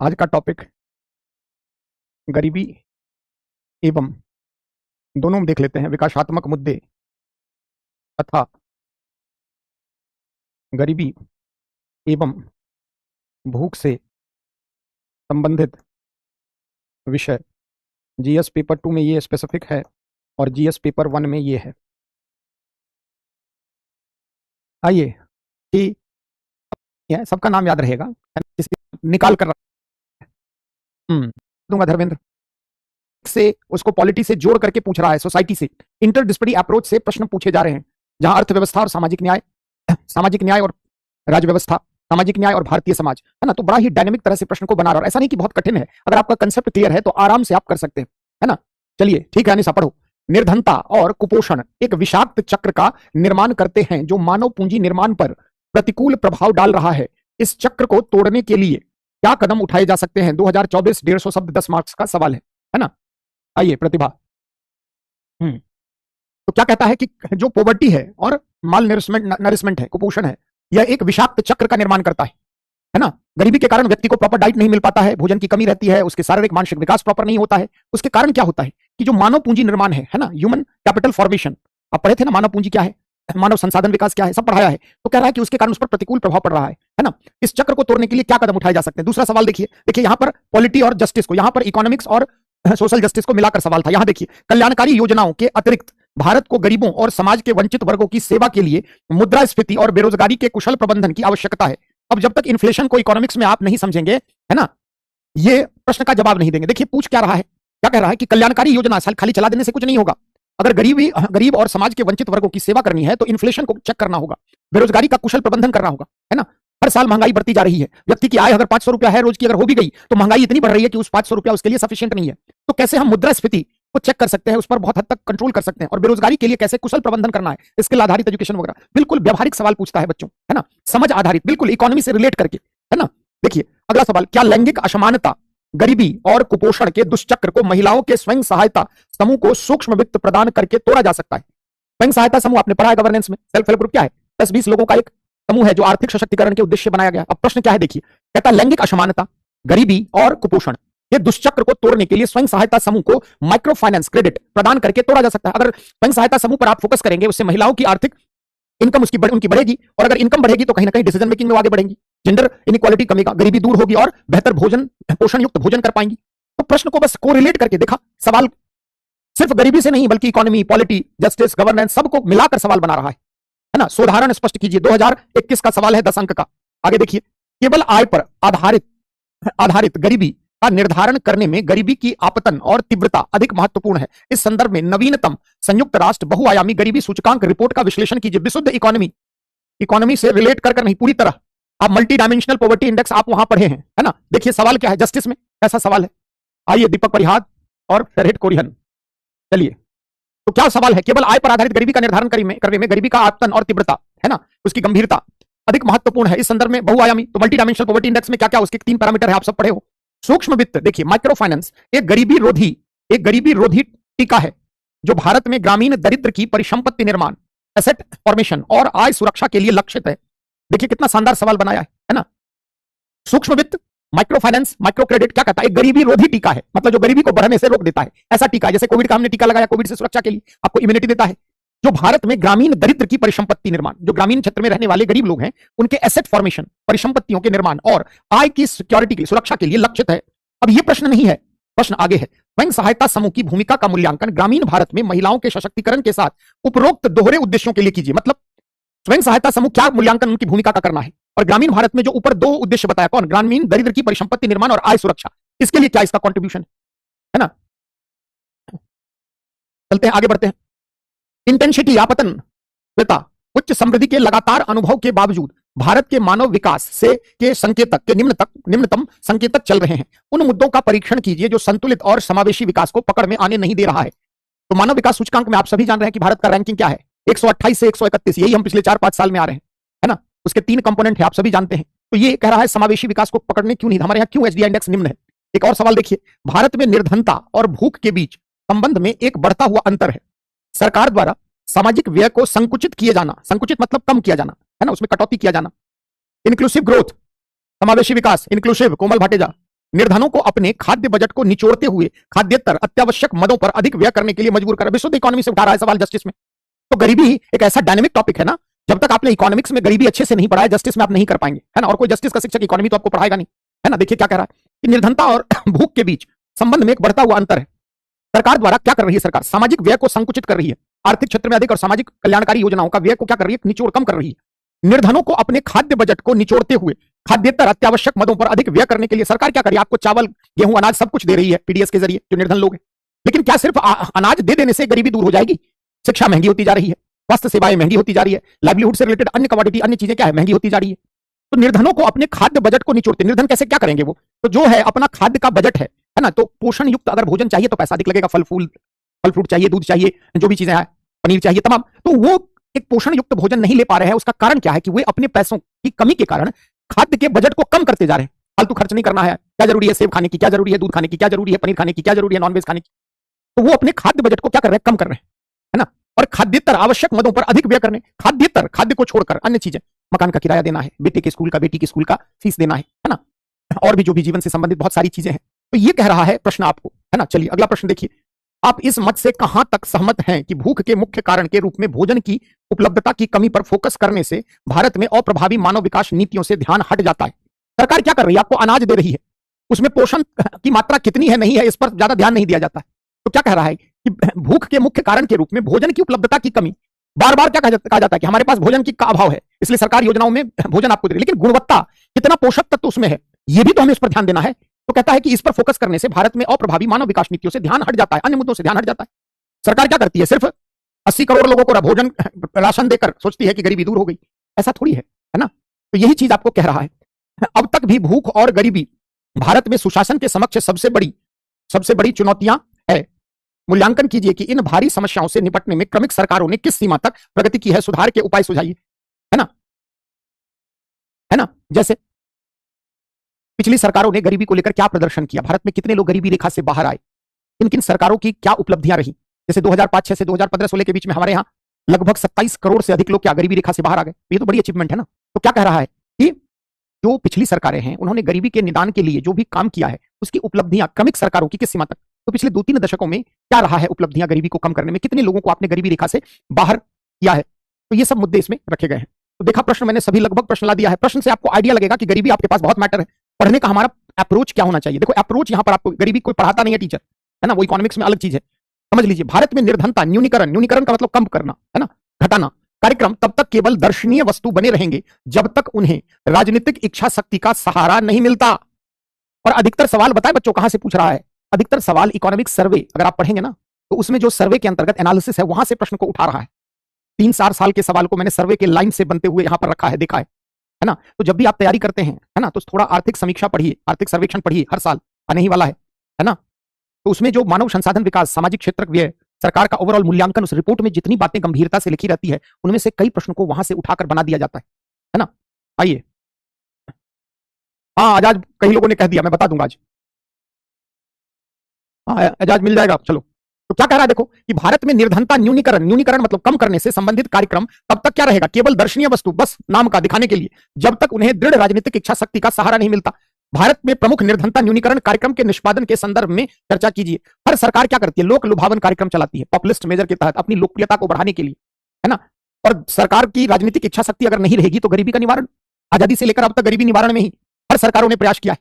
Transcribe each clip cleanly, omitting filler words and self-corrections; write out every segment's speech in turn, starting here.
आज का टॉपिक गरीबी एवं दोनों में देख लेते हैं विकासात्मक मुद्दे तथा गरीबी एवं भूख से संबंधित विषय। जीएस पेपर 2 में ये स्पेसिफिक है और जीएस पेपर 1 में ये है। आइए कि सबका नाम याद रहेगा, निकाल कर दूंगा। धर्मेंद्र से उसको पॉलिटी से जोड़ करके पूछ रहा है, सोसाइटी से इंटरडिसिप्लिनरी अप्रोच से प्रश्न पूछे जा रहे हैं, जहां अर्थव्यवस्था और सामाजिक न्याय और राज्य व्यवस्था, सामाजिक न्याय और भारतीय समाज, है ना। तो बड़ा ही डायनेमिक तरह से प्रश्न को बना रहा है। ऐसा नहीं कि बहुत कठिन है, अगर आपका कंसेप्ट क्लियर है तो आराम से आप कर सकते हैं, है ना। चलिए ठीक है, अनिशा पढ़ो। निर्धनता और कुपोषण एक विषाक्त चक्र का निर्माण करते हैं जो मानव पूंजी निर्माण पर प्रतिकूल प्रभाव डाल रहा है। इस चक्र को तोड़ने के लिए क्या कदम उठाए जा सकते हैं? 2024 150 शब्द 10 मार्क्स का सवाल है ना। आइए प्रतिभा। तो क्या कहता है कि जो पॉवर्टी है और माल नरिशमेंट है, कुपोषण है, यह एक विषाक्त चक्र का निर्माण करता है ना। गरीबी के कारण व्यक्ति को प्रॉपर डाइट नहीं मिल पाता है, भोजन की कमी रहती है, उसके शारीरिक मानसिक विकास प्रॉपर नहीं होता है। उसके कारण क्या होता है कि जो मानव पूंजी निर्माण है ना, ह्यूमन कैपिटल फॉर्मेशन, आप पढ़े थे ना, मानव पूंजी क्या है, मानव संसाधन विकास क्या है, सब पढ़ाया है। तो कह रहा है कि उसके कारण उस पर प्रतिकूल प्रभाव पड़ रहा है ना। इस चक्र को तोड़ने के लिए क्या कदम उठाए जा सकते हैं? दूसरा सवाल देखिए यहां पर पॉलिटी और जस्टिस को, यहां पर इकोनॉमिक्स और सोशल जस्टिस को मिलाकर सवाल था। यहां देखिए, कल्याणकारी योजनाओं के अतिरिक्त भारत को गरीबों और समाज के वंचित वर्गों की सेवा के लिए मुद्रास्फीति और बेरोजगारी के कुशल प्रबंधन की आवश्यकता है। अब जब तक इन्फ्लेशन को इकोनॉमिक्स में आप नहीं समझेंगे, है ना, ये प्रश्न का जवाब नहीं देंगे। देखिए पूछ क्या रहा है, क्या कह रहा है कि कल्याणकारी योजना खाली चला देने से कुछ नहीं होगा। अगर गरीब और समाज के वंचित वर्गों की सेवा करनी है तो इन्फ्लेशन को चेक करना होगा, बेरोजगारी का कुशल प्रबंधन करना होगा, है ना। हर साल महंगाई बढ़ती जा रही है। व्यक्ति की आय अगर 500 रुपया है रोज की, अगर हो भी गई तो महंगाई इतनी बढ़ रही है कि उस 500 रुपया उसके लिए सफिशिएंट नहीं है। तो कैसे हम मुद्रास्फीति को चेक कर सकते हैं, उस पर बहुत हद तक कंट्रोल कर सकते हैं, और बेरोजगारी के लिए कैसे कुशल प्रबंधन करना है, स्किल आधारित एजुकेशन वगैरह। बिल्कुल व्यवहारिक सवाल पूछता है बच्चों, है ना, समझ आधारित, बिल्कुल इकोनॉमी से रिलेट करके, है ना। देखिए अगला सवाल, क्या लैंगिक असमानता, गरीबी और कुपोषण के दुष्चक्र को महिलाओं के स्वयं सहायता समूह को सूक्ष्म वित्त प्रदान करके तोड़ा जा सकता है? स्वयं सहायता समूह आपने पढ़ा है गवर्नेंस में, सेल्फ हेल्प ग्रुप क्या है? 10-20 लोगों का एक समूह है जो आर्थिक सशक्तिकरण के उद्देश्य बनाया गया। अब प्रश्न क्या है देखिए, कहता है लैंगिक असमानता, गरीबी और कुपोषण ये दुष्चक्र को तोड़ने के लिए स्वयं सहायता समूह को माइक्रो फाइनेंस क्रेडिट प्रदान करके तोड़ा जा सकता है। अगर स्वयं सहायता समूह पर आप फोकस करेंगे, उससे महिलाओं की आर्थिक इनकम उनकी बढ़ेगी, और अगर इनकम बढ़ेगी तो कहीं ना कहीं डिसीजन मेकिंग में आगे बढ़ेंगी, जेंडर इनइक्वालिटी कमेगा, गरीबी दूर होगी और बेहतर पोषण युक्त भोजन कर पाएंगी। तो प्रश्न को बस कोरिलेट करके देखा, सवाल सिर्फ गरीबी से नहीं बल्कि इकोनॉमी, पॉलिटी, जस्टिस, गवर्नेंस सबको मिलाकर सवाल बना रहा है ना। सोधारण स्पष्ट कीजिए। 2021 का सवाल है, 10 अंक का। आगे देखिए, केवल आय पर आधारित गरीबी का निर्धारण करने में गरीबी की आपतन और तीव्रता अधिक महत्वपूर्ण है। इस संदर्भ में नवीनतम संयुक्त राष्ट्र बहुआयामी गरीबी सूचकांक रिपोर्ट का विश्लेषण कीजिए। विशुद्ध इकोनॉमी से रिलेट कर नहीं, पूरी तरह आप मल्टी डायमेंशनल पॉवर्टी इंडेक्स आप वहां पढ़े हैं, है ना। देखिए सवाल क्या है, जस्टिस में ऐसा सवाल है। आइए दीपक परिहार और फेरहिट कोरिहन, चलिए तो क्या सवाल है, केवल आय पर आधारित गरीबी का निर्धारण करने में गरीबी का आपतन और तीव्रता, है ना, उसकी गंभीरता अधिक महत्वपूर्ण है। इस संदर्भ में बहुआयामी, तो मल्टी डायमेंशनल पॉवर्टी इंडेक्स में क्या क्या उसके 3 पैरामीटर है, आप सब पढ़े हो। सूक्ष्म वित्त, देखिए माइक्रो फाइनेंस एक गरीबी रोधी टीका है जो भारत में ग्रामीण दरिद्र की परिसंपत्ति निर्माण, एसेट फॉर्मेशन और आय सुरक्षा के लिए लक्षित है। देखिए कितना शानदार सवाल बनाया है ना। सूक्ष्म वित्त, माइक्रो फाइनेंस, माइक्रो क्रेडिट क्या कहता है, एक गरीबी रोधी टीका है, मतलब जो गरीबी को बढ़ने से रोक देता है। ऐसा टीका जैसे कोविड का हमने टीका लगाया, कोविड से सुरक्षा के लिए आपको इम्यूनिटी देता है। जो भारत में ग्रामीण दरिद्र की परिसंपत्ति निर्माण, जो ग्रामीण क्षेत्र में रहने वाले गरीब लोग हैं, उनके एसेट फॉर्मेशन, परिसंपत्तियों के निर्माण और आय की सिक्योरिटी की सुरक्षा के लिए लक्षित है। अब यह प्रश्न नहीं है, प्रश्न आगे है। स्वयं सहायता समूह की भूमिका का मूल्यांकन ग्रामीण भारत में महिलाओं के सशक्तिकरण के साथ उपरोक्त दोहरे उद्देश्यों के लिए कीजिए। मतलब स्वयं सहायता समूह क्या मूल्यांकन उनकी भूमिका का करना है, और ग्रामीण भारत में जो ऊपर 2 उद्देश्य बताया, कौन, ग्रामीण दरिद्र की परिसंपत्ति निर्माण और आय सुरक्षा, इसके लिए क्या इसका कंट्रीब्यूशन है ना। चलते हैं आगे बढ़ते हैं। इंटेंसिटी, आपतन, उच्च समृद्धि के लगातार अनुभव के बावजूद भारत के मानव विकास से के संकेतक के निम्नतम संकेतक चल रहे हैं। उन मुद्दों का परीक्षण कीजिए जो संतुलित और समावेशी विकास को पकड़ में आने नहीं दे रहा है। तो मानव विकास सूचकांक में आप सभी जान रहे हैं कि भारत का रैंकिंग क्या है, 128 से 131, यही हम पिछले 4-5 साल में आ रहे हैं, है ना। उसके 3 कंपोनेंट है, आप सभी जानते हैं। तो ये कह रहा है समावेशी विकास को पकड़ने क्यों नहीं, हमारे यहाँ क्यों एचडीआई इंडेक्स निम्न है। एक और सवाल देखिए, भारत में निर्धनता और भूख के बीच संबंध में एक बढ़ता हुआ अंतर है। सरकार द्वारा सामाजिक व्यय को संकुचित किए जाना, संकुचित मतलब कम किया जाना, है ना, उसमें कटौती किया जाना। इंक्लूसिव ग्रोथ, समावेशी विकास, इंक्लूसिव, कोमल भाटेजा, निर्धनों को अपने खाद्य बजट को निचोड़ते हुए खाद्येतर अत्यावश्यक मदों पर अधिक व्यय करने के लिए मजबूर कर विशुद्ध इकोनॉमी से उठा रहा है सवाल जस्टिस में। तो गरीबी एक ऐसा डायनेमिक टॉपिक है ना, जब तक आपने इकोनॉमिक्स में गरीबी अच्छे से नहीं पढ़ा है, जस्टिस में आप नहीं कर पाएंगे, है ना। और कोई जस्टिस का शिक्षक इकोनॉमी तो आपको पढ़ाएगा नहीं, है ना। देखिए क्या कह रहा है कि निर्धनता और भूख के बीच संबंध में एक बढ़ता हुआ अंतर है। सरकार द्वारा क्या कर रही है, सरकार सामाजिक व्यय को संकुचित कर रही है, आर्थिक क्षेत्र में अधिक और सामाजिक कल्याणकारी योजनाओं का व्यय को क्या कर रही है, निचोड़ कम कर रही है। निर्धनों को अपने खाद्य बजट को निचोड़ते हुए खाद्येतर अत्यावश्यक मदों पर अधिक व्यय करने के लिए सरकार क्या कर रही है, आपको चावल गेहूं अनाज सब कुछ दे रही है पीडीएस के जरिए जो निर्धन लोग हैं। लेकिन क्या सिर्फ अनाज दे देने से गरीबी दूर हो जाएगी? शिक्षा महंगी होती जा रही है, स्वास्थ्य सेवाएं महंगी होती जा रही है, लाइवलीहुड से रिलेटेड अन्य कमोडिटी अन्य चीजें क्या है, महंगी होती जा रही है। तो निर्धनों को अपने खाद्य बजट को निचोड़ते, निर्धन कैसे क्या करेंगे वो, तो जो है अपना खाद्य का बजट है ना, तो पोषण युक्त अगर भोजन चाहिए तो पैसा अधिक लगेगा, फल फ्रूट चाहिए, दूध चाहिए, जो भी चीजें हैं, पनीर चाहिए तमाम, तो वो एक पोषण युक्त भोजन नहीं ले पा रहे हैं। उसका कारण क्या है कि वे अपने पैसों की कमी के कारण खाद्य के बजट को कम करते जा रहे हैं। फालतू खर्च नहीं करना है, क्या जरूरी है, सेब खाने की क्या जरूरी है, दूध खाने की क्या जरूरी है, पनीर खाने की क्या जरूरी है, नॉनवेज खाने की, तो वो अपने खाद्य बजट को क्या कर रहे हैं, कम कर रहे हैं, है ना। और खाद्येतर आवश्यक मदों पर अधिक व्यय करने, खाद्येतर खाद्य को छोड़कर अन्य चीजें, मकान का किराया देना है, बेटे के स्कूल का, बेटी के स्कूल का फीस देना है ना, और भी जो भी जीवन से संबंधित बहुत सारी चीजें हैं। तो ये कह रहा है प्रश्न आपको, है ना। चलिए अगला प्रश्न देखिए, आप इस मत से कहां तक सहमत हैं कि भूख के मुख्य कारण के रूप में भोजन की उपलब्धता की कमी पर फोकस करने से भारत में अप्रभावी मानव विकास नीतियों से ध्यान हट जाता है। सरकार क्या कर रही है, आपको अनाज दे रही है, उसमें पोषण की मात्रा कितनी है नहीं है इस पर ज्यादा ध्यान नहीं दिया जाता है। तो क्या कह रहा है कि भूख के मुख्य कारण के रूप में भोजन की उपलब्धता की कमी, बार बार क्या कहा जाता है कि हमारे पास भोजन की का अभाव है, इसलिए सरकार योजनाओं में भोजन आपको दे रही है, लेकिन गुणवत्ता कितना पोषक तत्व उसमें है यह भी तो हमें उस पर ध्यान देना है। तो कहता है कि इस पर फोकस करने से भारत में अप्रभावी मानव विकास नीतियों से ध्यान हट जाता है, अन्य मुद्दों से ध्यान हट जाता है। सरकार क्या करती है, सिर्फ 80 करोड़ लोगों को भोजन राशन देकर सोचती है कि गरीबी दूर हो गई, ऐसा थोड़ी है, है ना। तो यही चीज आपको कह रहा है। अब तक भी भूख और गरीबी भारत में सुशासन के समक्ष सबसे बड़ी चुनौतियां है। मूल्यांकन कीजिए कि इन भारी समस्याओं से निपटने में क्रमिक सरकारों ने किस सीमा तक प्रगति की है, सुधार के उपाय सुझाइए, है ना। जैसे पिछली सरकारों ने गरीबी को लेकर क्या प्रदर्शन किया, भारत में कितने लोग गरीबी रेखा से बाहर आए, किन किन सरकारों की क्या उपलब्धियां रही। जैसे 2005-6 से 2015-16 के बीच में हमारे यहाँ लगभग 27 करोड़ से अधिक लोग क्या गरीबी रेखा से बाहर आ गए, ये तो बड़ी अचीवमेंट है ना। तो क्या कह रहा है कि जो पिछली सरकारें हैं उन्होंने गरीबी के निदान के लिए जो भी काम किया है उसकी उपलब्धियां क्रमिक सरकारों की किस सीमा तक, तो पिछले 2-3 दशकों में क्या रहा है उपलब्धियां गरीबी को कम करने में, कितने लोगों को आपने गरीबी रेखा से बाहर किया है। तो ये सब मुद्दे इसमें रखे गए हैं। तो देखा प्रश्न, मैंने सभी लगभग प्रश्न ला दिया है। प्रश्न से आपको आइडिया लगेगा कि गरीबी आपके पास बहुत मैटर है, पढ़ने का हमारा अप्रोच क्या होना चाहिए। देखो अप्रोच यहां पर आपको, गरीबी कोई पढ़ाता नहीं है टीचर, है ना, वो इकोनॉमिक्स में अलग चीज है। समझ लीजिए, भारत में निर्धनता न्यूनीकरण का मतलब कम करना, है ना, घटाना कार्यक्रम तब तक केवल दर्शनीय वस्तु बने रहेंगे जब तक उन्हें राजनीतिक इच्छा शक्ति का सहारा नहीं मिलता। और अधिकतर सवाल बताए बच्चों कहां से पूछ रहा है, अधिकतर सवाल इकोनॉमिक सर्वे अगर आप पढ़ेंगे ना तो उसमें जो सर्वे के अंतर्गत एनालिसिस है वहां से प्रश्न को उठा रहा है। 3-4 साल के सवाल को मैंने सर्वे के लाइन से बनते हुए यहां पर रखा है, देखा है ना। तो जब भी आप तैयारी करते हैं, है ना, तो थोड़ा आर्थिक समीक्षा पढ़िए, आर्थिक सर्वेक्षण पढ़िए, हर साल आने ही वाला है ना। तो उसमें जो मानव संसाधन विकास, सामाजिक क्षेत्र व्यय, सरकार का ओवरऑल मूल्यांकन, उस रिपोर्ट में जितनी बातें गंभीरता से लिखी रहती है उनमें से कई प्रश्नों को वहां से उठाकर बना दिया जाता है ना। आइए, हाँ आजाद कई लोगों ने कह दिया, मैं बता दूंगा आज, हाँ आजाद मिल जाएगा। चलो, तो क्या कह रहा है देखो कि भारत में निर्धनता न्यूनीकरण मतलब कम करने से संबंधित कार्यक्रम तब तक क्या रहेगा, केवल दर्शनीय वस्तु, बस नाम का दिखाने के लिए, जब तक उन्हें दृढ़ राजनीतिक इच्छा शक्ति का सहारा नहीं मिलता। भारत में प्रमुख निर्धनता न्यूनीकरण कार्यक्रम के निष्पादन के संदर्भ में चर्चा कीजिए। हर सरकार क्या करती है, लोक लुभावन कार्यक्रम चलाती है पॉपुलिस्ट मेजर के तहत अपनी लोकप्रियता को बढ़ाने के लिए, है ना। और सरकार की राजनीतिक इच्छा शक्ति अगर नहीं रहेगी तो गरीबी का निवारण, आजादी से लेकर अब तक गरीबी निवारण में ही हर सरकारों ने प्रयास किया है।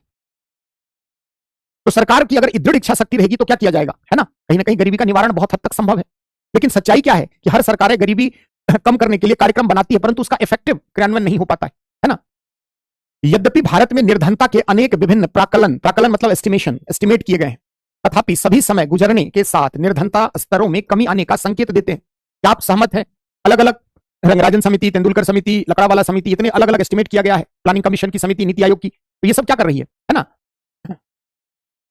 तो सरकार की अगर दृढ़ इच्छा शक्ति रहेगी तो क्या किया जाएगा, है ना, कहीं ना कहीं गरीबी का निवारण बहुत हद तक संभव है। लेकिन सच्चाई क्या है कि हर सरकारें गरीबी कम करने के लिए कार्यक्रम बनाती है परंतु उसका इफेक्टिव क्रियान्वयन नहीं हो पाता है ना। यद्यपि भारत में निर्धनता के अनेक विभिन्न प्राकलन मतलब एस्टिमेट किए गए हैं, तथापि सभी समय गुजरने के साथ निर्धनता स्तरों में कमी आने का संकेत देते हैं। क्या आप सहमत हैं? अलग अलग रंगराजन समिति, तेंदुलकर समिति, लकड़ावाला समिति, इतने अलग अलग एस्टिमेट किया गया है, प्लानिंग कमीशन की समिति, नीति आयोग की, तो ये सब क्या कर रही है ना।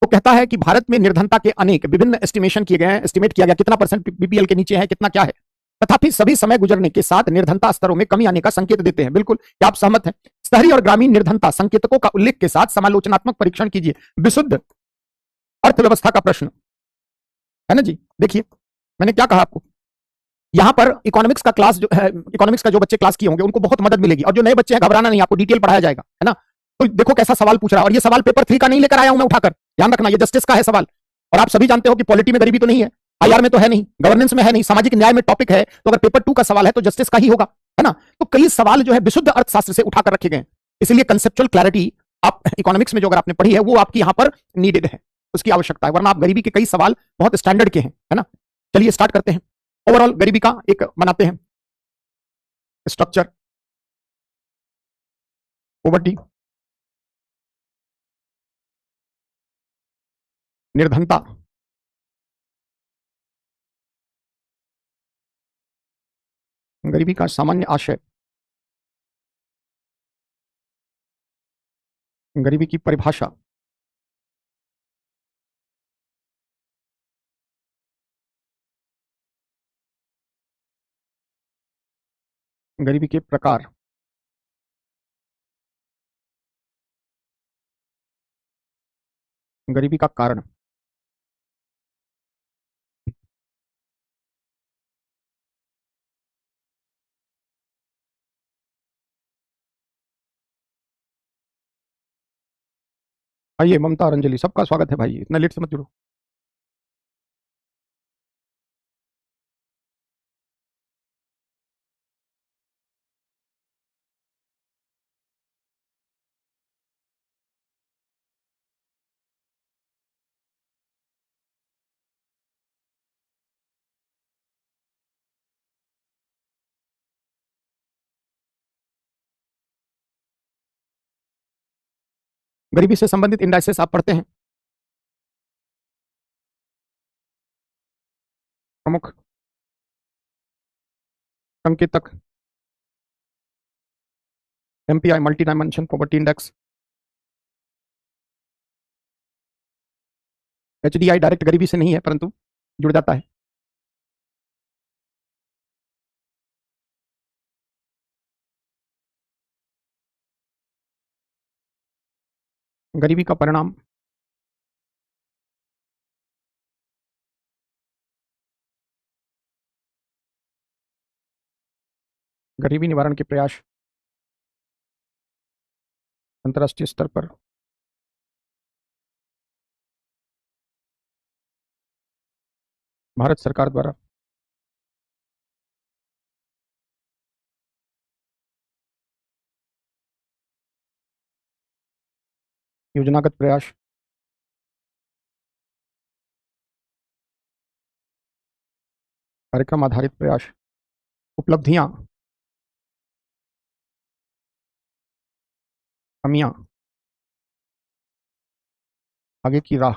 तो कहता है कि भारत में निर्धनता के अनेक विभिन्न एस्टिमेशन किए गए हैं, एस्टिमेट किया गया कितना परसेंट बीपीएल के नीचे है, कितना क्या है, तथापि सभी समय गुजरने के साथ निर्धनता स्तरों में कमी आने का संकेत देते हैं। बिल्कुल, क्या आप सहमत हैं? शहरी और ग्रामीण निर्धनता संकेतकों का उल्लेख के साथ समालोचनात्मक परीक्षण कीजिए। विशुद्ध अर्थव्यवस्था का प्रश्न, है ना जी। देखिए मैंने क्या कहा आपको, यहां पर इकोनॉमिक्स का क्लास जो है, इकोनॉमिक्स का जो बच्चे क्लास किए होंगे उनको बहुत मदद मिलेगी, और जो नए बच्चे हैं घबराना नहीं, आपको डिटेल पढ़ाया जाएगा, है ना। तो देखो कैसा सवाल पूछ रहा है, और ये सवाल पेपर 3 का नहीं लेकर आया हूं मैं उठाकर, ध्यान रखना, ये जस्टिस का है सवाल। और आप सभी जानते हो कि पॉलिटी में गरीबी तो नहीं है, आईआर में तो है नहीं, गवर्नेंस में है नहीं, सामाजिक न्याय में टॉपिक है, तो अगर पेपर 2 का सवाल है तो जस्टिस का ही होगा, है ना। तो कई सवाल जो है विशुद्ध अर्थशास्त्र से उठाकर रखे गए, इसलिए कंसेप्चुअल क्लैरिटी आप इकोनॉमिक्स में जो अगर आपने पढ़ी है वो आपकी यहां पर नीडेड है, उसकी आवश्यकता है, वरना आप गरीबी के कई सवाल बहुत स्टैंडर्ड के हैं, है ना। चलिए स्टार्ट करते हैं, ओवरऑल गरीबी का एक बनाते हैं स्ट्रक्चर। पॉवर्टी, निर्धनता, गरीबी का सामान्य आशय, गरीबी की परिभाषा, गरीबी के प्रकार, गरीबी का कारण, आइए ममता और अंजलि, सबका स्वागत है भाई, इतना लेट से मत जुड़ो। गरीबी से संबंधित इंडाइसेस आप पढ़ते हैं, प्रमुख संकेतक, MPI multi dimension poverty index, HDI direct गरीबी से नहीं है परंतु जुड़ जाता है, गरीबी का परिणाम, गरीबी निवारण के प्रयास अंतर्राष्ट्रीय स्तर पर, भारत सरकार द्वारा, योजनागत प्रयास, कार्यक्रम आधारित प्रयास, उपलब्धियां, कमियां, आगे की राह,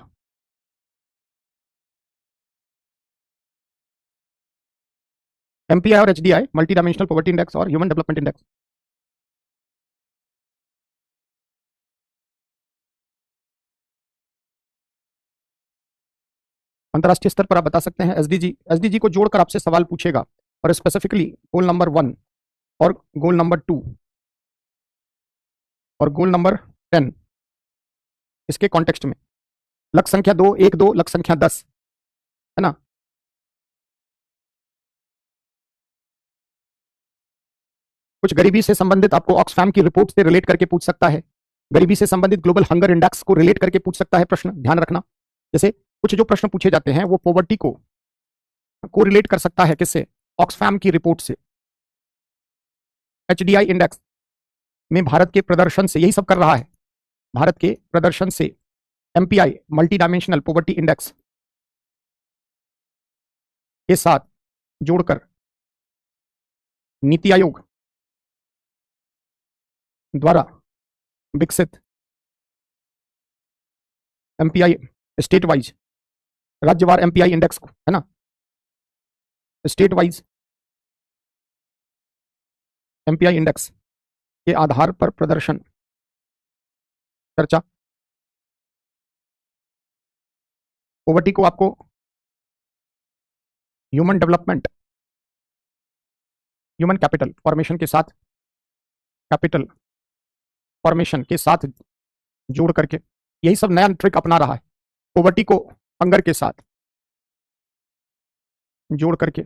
एमपीआई और HDI multi dimensional poverty index और ह्यूमन डेवलपमेंट इंडेक्स। अंतर्राष्ट्रीय स्तर पर आप बता सकते हैं एसडीजी को जोड़कर आपसे सवाल पूछेगा, और स्पेसिफिकली गोल नंबर 1 और गोल नंबर 2 और गोल नंबर 10, इसके कॉन्टेक्स्ट में लक्ष्य संख्या 2, 1, 2, लक्ष्य संख्या 10, है ना। कुछ गरीबी से संबंधित आपको ऑक्सफैम की रिपोर्ट से रिलेट करके पूछ सकता है, गरीबी से संबंधित ग्लोबल हंगर इंडेक्स को रिलेट करके पूछ सकता है प्रश्न, ध्यान रखना। जैसे कुछ जो प्रश्न पूछे जाते हैं वो पॉवर्टी को रिलेट कर सकता है किससे, ऑक्सफैम की रिपोर्ट से। एचडीआई इंडेक्स में भारत के प्रदर्शन से, यही सब कर रहा है, भारत के प्रदर्शन से MPI multi dimensional poverty index के साथ जोड़कर नीति आयोग द्वारा विकसित एमपीआई स्टेट वाइज, राज्यवार एमपीआई इंडेक्स को, है ना, स्टेट वाइज एमपीआई इंडेक्स के आधार पर प्रदर्शन चर्चा। पॉवर्टी को आपको human development, human capital formation के साथ, कैपिटल फॉर्मेशन के साथ जोड़ करके, यही सब नया ट्रिक अपना रहा है, पॉवर्टी को हंगर के साथ जोड़ करके,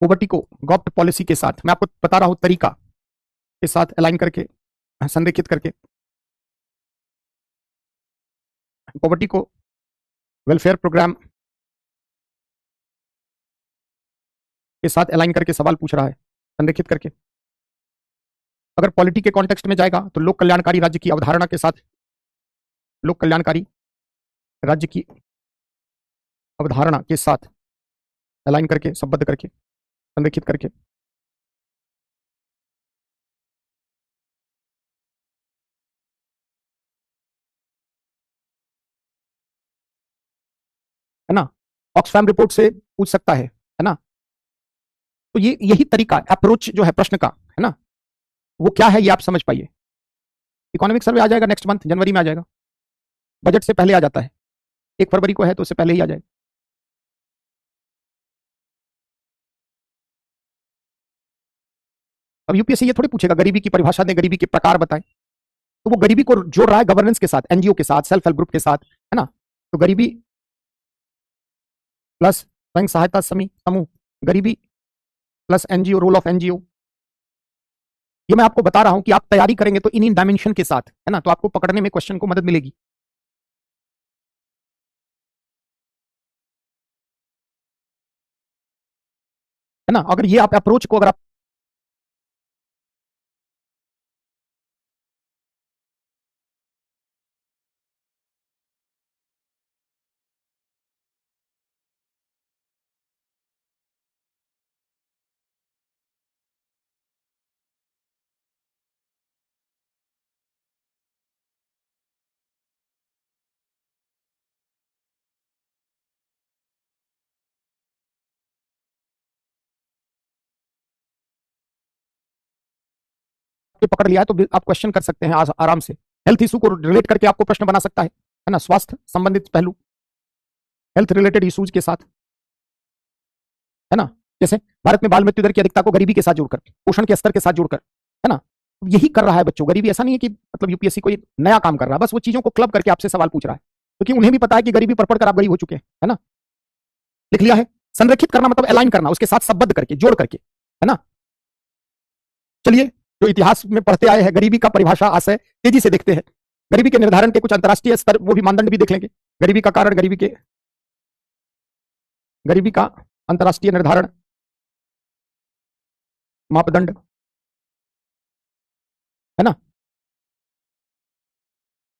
पॉवर्टी को गॉप्ट पॉलिसी के साथ। मैं आपको बता रहा हूं तरीका, के साथ अलाइन करके, संरेखित करके, पॉवर्टी को वेलफेयर प्रोग्राम के साथ अलाइन करके सवाल पूछ रहा है, संरेखित करके। अगर पॉलिटी के कॉन्टेक्स्ट में जाएगा तो लोक कल्याणकारी राज्य की अवधारणा के साथ, लोक कल्याणकारी राज्य की अवधारणा के साथ अलाइन करके, संबद्ध करके, संरेखित करके। है ना, ऑक्सफैम रिपोर्ट से पूछ सकता है ना। तो ये यही तरीका, अप्रोच जो है प्रश्न का, है ना, वो क्या है ये आप समझ पाइए। इकोनॉमिक सर्वे आ जाएगा नेक्स्ट मंथ, जनवरी में आ जाएगा, बजट से पहले आ जाता है, 1 फरवरी को है तो उससे पहले ही आ जाएगा। अब यूपीएससी ये थोड़ी पूछेगा गरीबी की परिभाषा दें, गरीबी के प्रकार बताएं, तो वो गरीबी को जोड़ रहा है गवर्नेंस के साथ, एनजीओ के साथ, सेल्फ हेल्प ग्रुप के साथ, है ना। तो गरीबी प्लस स्वयं सहायता समूह, गरीबी plus NGO, role of NGO. ये मैं आपको बता रहा हूं कि आप तैयारी करेंगे तो इन डायमेंशन के साथ, है ना, तो आपको पकड़ने में क्वेश्चन को मदद मिलेगी। है ना, अगर ये आप अप्रोच को अगर आप पकड़ लिया है तो आप क्वेश्चन कर सकते हैं आराम से। हेल्थ इशू को रिलेट करके आपको प्रश्न बना सकता है ना, स्वास्थ्य संबंधित पहलू, हेल्थ रिलेटेड इश्यूज के साथ, है ना। जैसे भारत में बाल मृत्यु दर की अधिकता को गरीबी के साथ जोड़कर, पोषण के स्तर के साथ जोड़कर, है ना, यही कर रहा है बच्चों। गरीबी ऐसा नहीं है कि मतलब यूपीएससी कोई नया काम कर रहा है, बस वो चीजों को क्लब करके आपसे सवाल पूछ रहा है, क्योंकि उन्हें भी पता है कि गरीबी पर पढ़कर आप गरीब हो चुके हैं, है ना। लिख लिया है। संरेखित करना मतलब अलाइन करना, उसके साथ संबद्ध करके, जोड़ करके, है ना। चलिए, जो इतिहास में पढ़ते आए हैं, गरीबी का परिभाषा आशय तेजी से देखते हैं। गरीबी के निर्धारण के कुछ अंतरराष्ट्रीय स्तर, वो भी मानदंड भी देख लेंगे। गरीबी का कारण, गरीबी का अंतरराष्ट्रीय निर्धारण, मापदंड, है ना।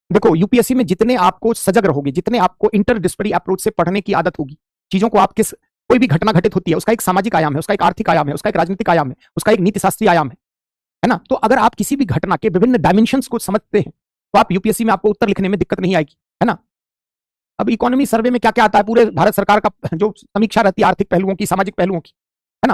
देखो, यूपीएससी में जितने आपको सजग रहोगे, जितने आपको इंटरडिसिप्लिनरी अप्रोच से पढ़ने की आदत होगी, चीजों को आप किस, कोई भी घटना घटित होती है उसका एक सामाजिक आयाम है, उसका एक आर्थिक आयाम है, उसका एक राजनीतिक आयाम है, उसका एक नीति शास्त्रीय आयाम है ना। तो अगर आप किसी भी घटना के विभिन्न डायमेंशंस को समझते हैं तो आप यूपीएससी में आपको उत्तर लिखने में दिक्कत नहीं आएगी, है ना। अब इकोनॉमी सर्वे में क्या क्या आता है, पूरे भारत सरकार का जो समीक्षा रहती है आर्थिक पहलुओं की, सामाजिक पहलुओं की, है ना।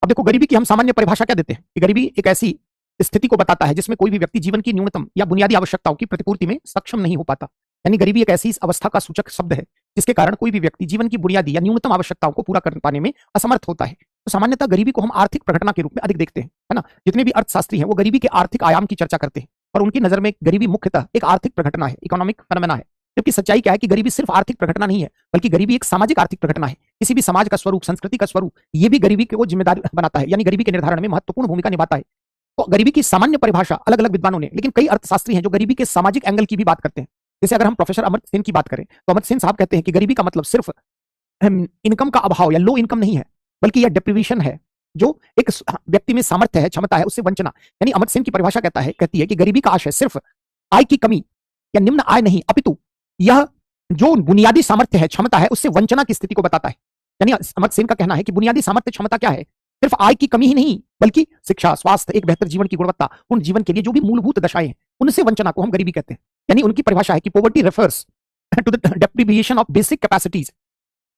अब देखो, गरीबी की हम सामान्य परिभाषा क्या देते हैं कि गरीबी एक ऐसी स्थिति को बताता है जिसमें कोई भी व्यक्ति जीवन की न्यूनतम या बुनियादी आवश्यकताओं की प्रतिपूर्ति में सक्षम नहीं हो पाता। यानी गरीबी एक ऐसी अवस्था का सूचक शब्द है जिसके कारण कोई भी व्यक्ति जीवन की बुनियादी या न्यूनतम आवश्यकताओं को पूरा कर पाने में असमर्थ होता है। तो सामान्यतः गरीबी को हम आर्थिक प्रघटना के रूप में अधिक देखते हैं, है ना। जितने भी अर्थशास्त्री हैं वो गरीबी के आर्थिक आयाम की चर्चा करते हैं और उनकी नजर में गरीबी मुख्यतः एक आर्थिक प्रघटना है, इकोनॉमिक फेनोमेना है। जबकि सच्चाई क्या है कि गरीबी सिर्फ आर्थिक प्रघटना नहीं है, बल्कि गरीबी एक सामाजिक आर्थिक प्रघटना है। किसी भी समाज का स्वरूप, संस्कृति का स्वरूप, ये भी गरीबी को जिम्मेदार बनाता है, यानी गरीबी के निर्धारण में महत्वपूर्ण भूमिका निभाता है। तो गरीबी की सामान्य परिभाषा अलग अलग विद्वानों ने, लेकिन कई अर्थशास्त्री हैं जो गरीबी के सामाजिक एंगल की भी बात करते हैं। जैसे अगर हम प्रोफेसर अमर्त्य सेन की बात करें तो अमर्त्य सेन साहब कहते हैं कि गरीबी का मतलब सिर्फ इनकम का अभाव या लो इनकम नहीं है, बल्कि यह डिप्रीवेशन है, जो एक व्यक्ति में सामर्थ्य है, क्षमता है, उससे वंचना। यानी अमर्त्य सेन की परिभाषा कहती है कि गरीबी का आशय सिर्फ आय की कमी या निम्न आय नहीं, अपितु यह जो बुनियादी सामर्थ्य है, क्षमता है, उससे वंचना की स्थिति को बताता है। यानी अमर्त्य सेन का कहना है कि बुनियादी सामर्थ्य क्षमता क्या है, सिर्फ आय की कमी ही नहीं, बल्कि शिक्षा, स्वास्थ्य, एक बेहतर जीवन की गुणवत्ता, उन जीवन के लिए जो भी मूलभूत दशाएं हैं, उनसे वंचना को हम गरीबी कहते हैं। यानी उनकी परिभाषा है कि poverty refers to the deprivation of basic capacities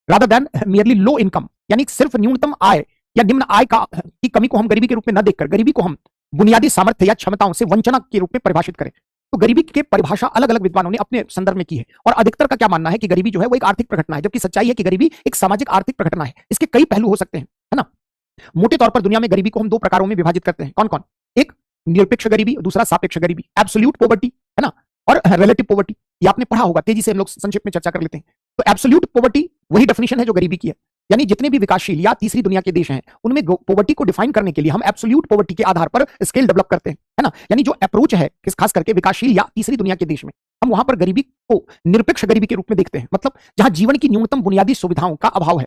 rather than merely low income. यानी सिर्फ न्यूनतम आय या निम्न आय की कमी को हम गरीबी के रूप में न देखकर गरीबी को हम बुनियादी सामर्थ्य या क्षमताओं से वंचना के रूप में परिभाषित करें। तो गरीबी की परिभाषा अलग अलग विद्वानों ने अपने संदर्भ में की है और अधिकतर का क्या मानना है कि गरीबी जो है वो एक आर्थिक प्रघटना है, जबकि सच्चाई है कि गरीबी एक सामाजिक आर्थिक प्रघटना है। इसके कई पहलू हो सकते हैं, है ना। मोटे तौर पर दुनिया में गरीबी को हम 2 प्रकारों में विभाजित करते हैं। कौन कौन? एक निरपेक्ष गरीबी, दूसरा सापेक्ष गरीबी, एब्सोल्यूट पॉवर्टी, है ना, और रिलेटिव पॉवर्टी। ये आपने पढ़ा होगा, तेजी से हम लोग संक्षिप्त में चर्चा कर लेते हैं। तो एब्सोल्यूट पॉवर्टी वही डेफिनेशन है जो गरीबी की है। यानी जितने भी विकासशील या तीसरी दुनिया के देश हैं उनमें पॉवर्टी को डिफाइन करने के लिए हम एब्सोल्यूट पॉवर्टी के आधार पर स्केल डेवलप करते हैं, है ना। यानी जो अप्रोच है खास करके विकासशील या तीसरी दुनिया के देश में, हम वहां पर गरीबी को निरपेक्ष गरीबी के रूप में देखते हैं। मतलब जहां जीवन की न्यूनतम बुनियादी सुविधाओं का अभाव है,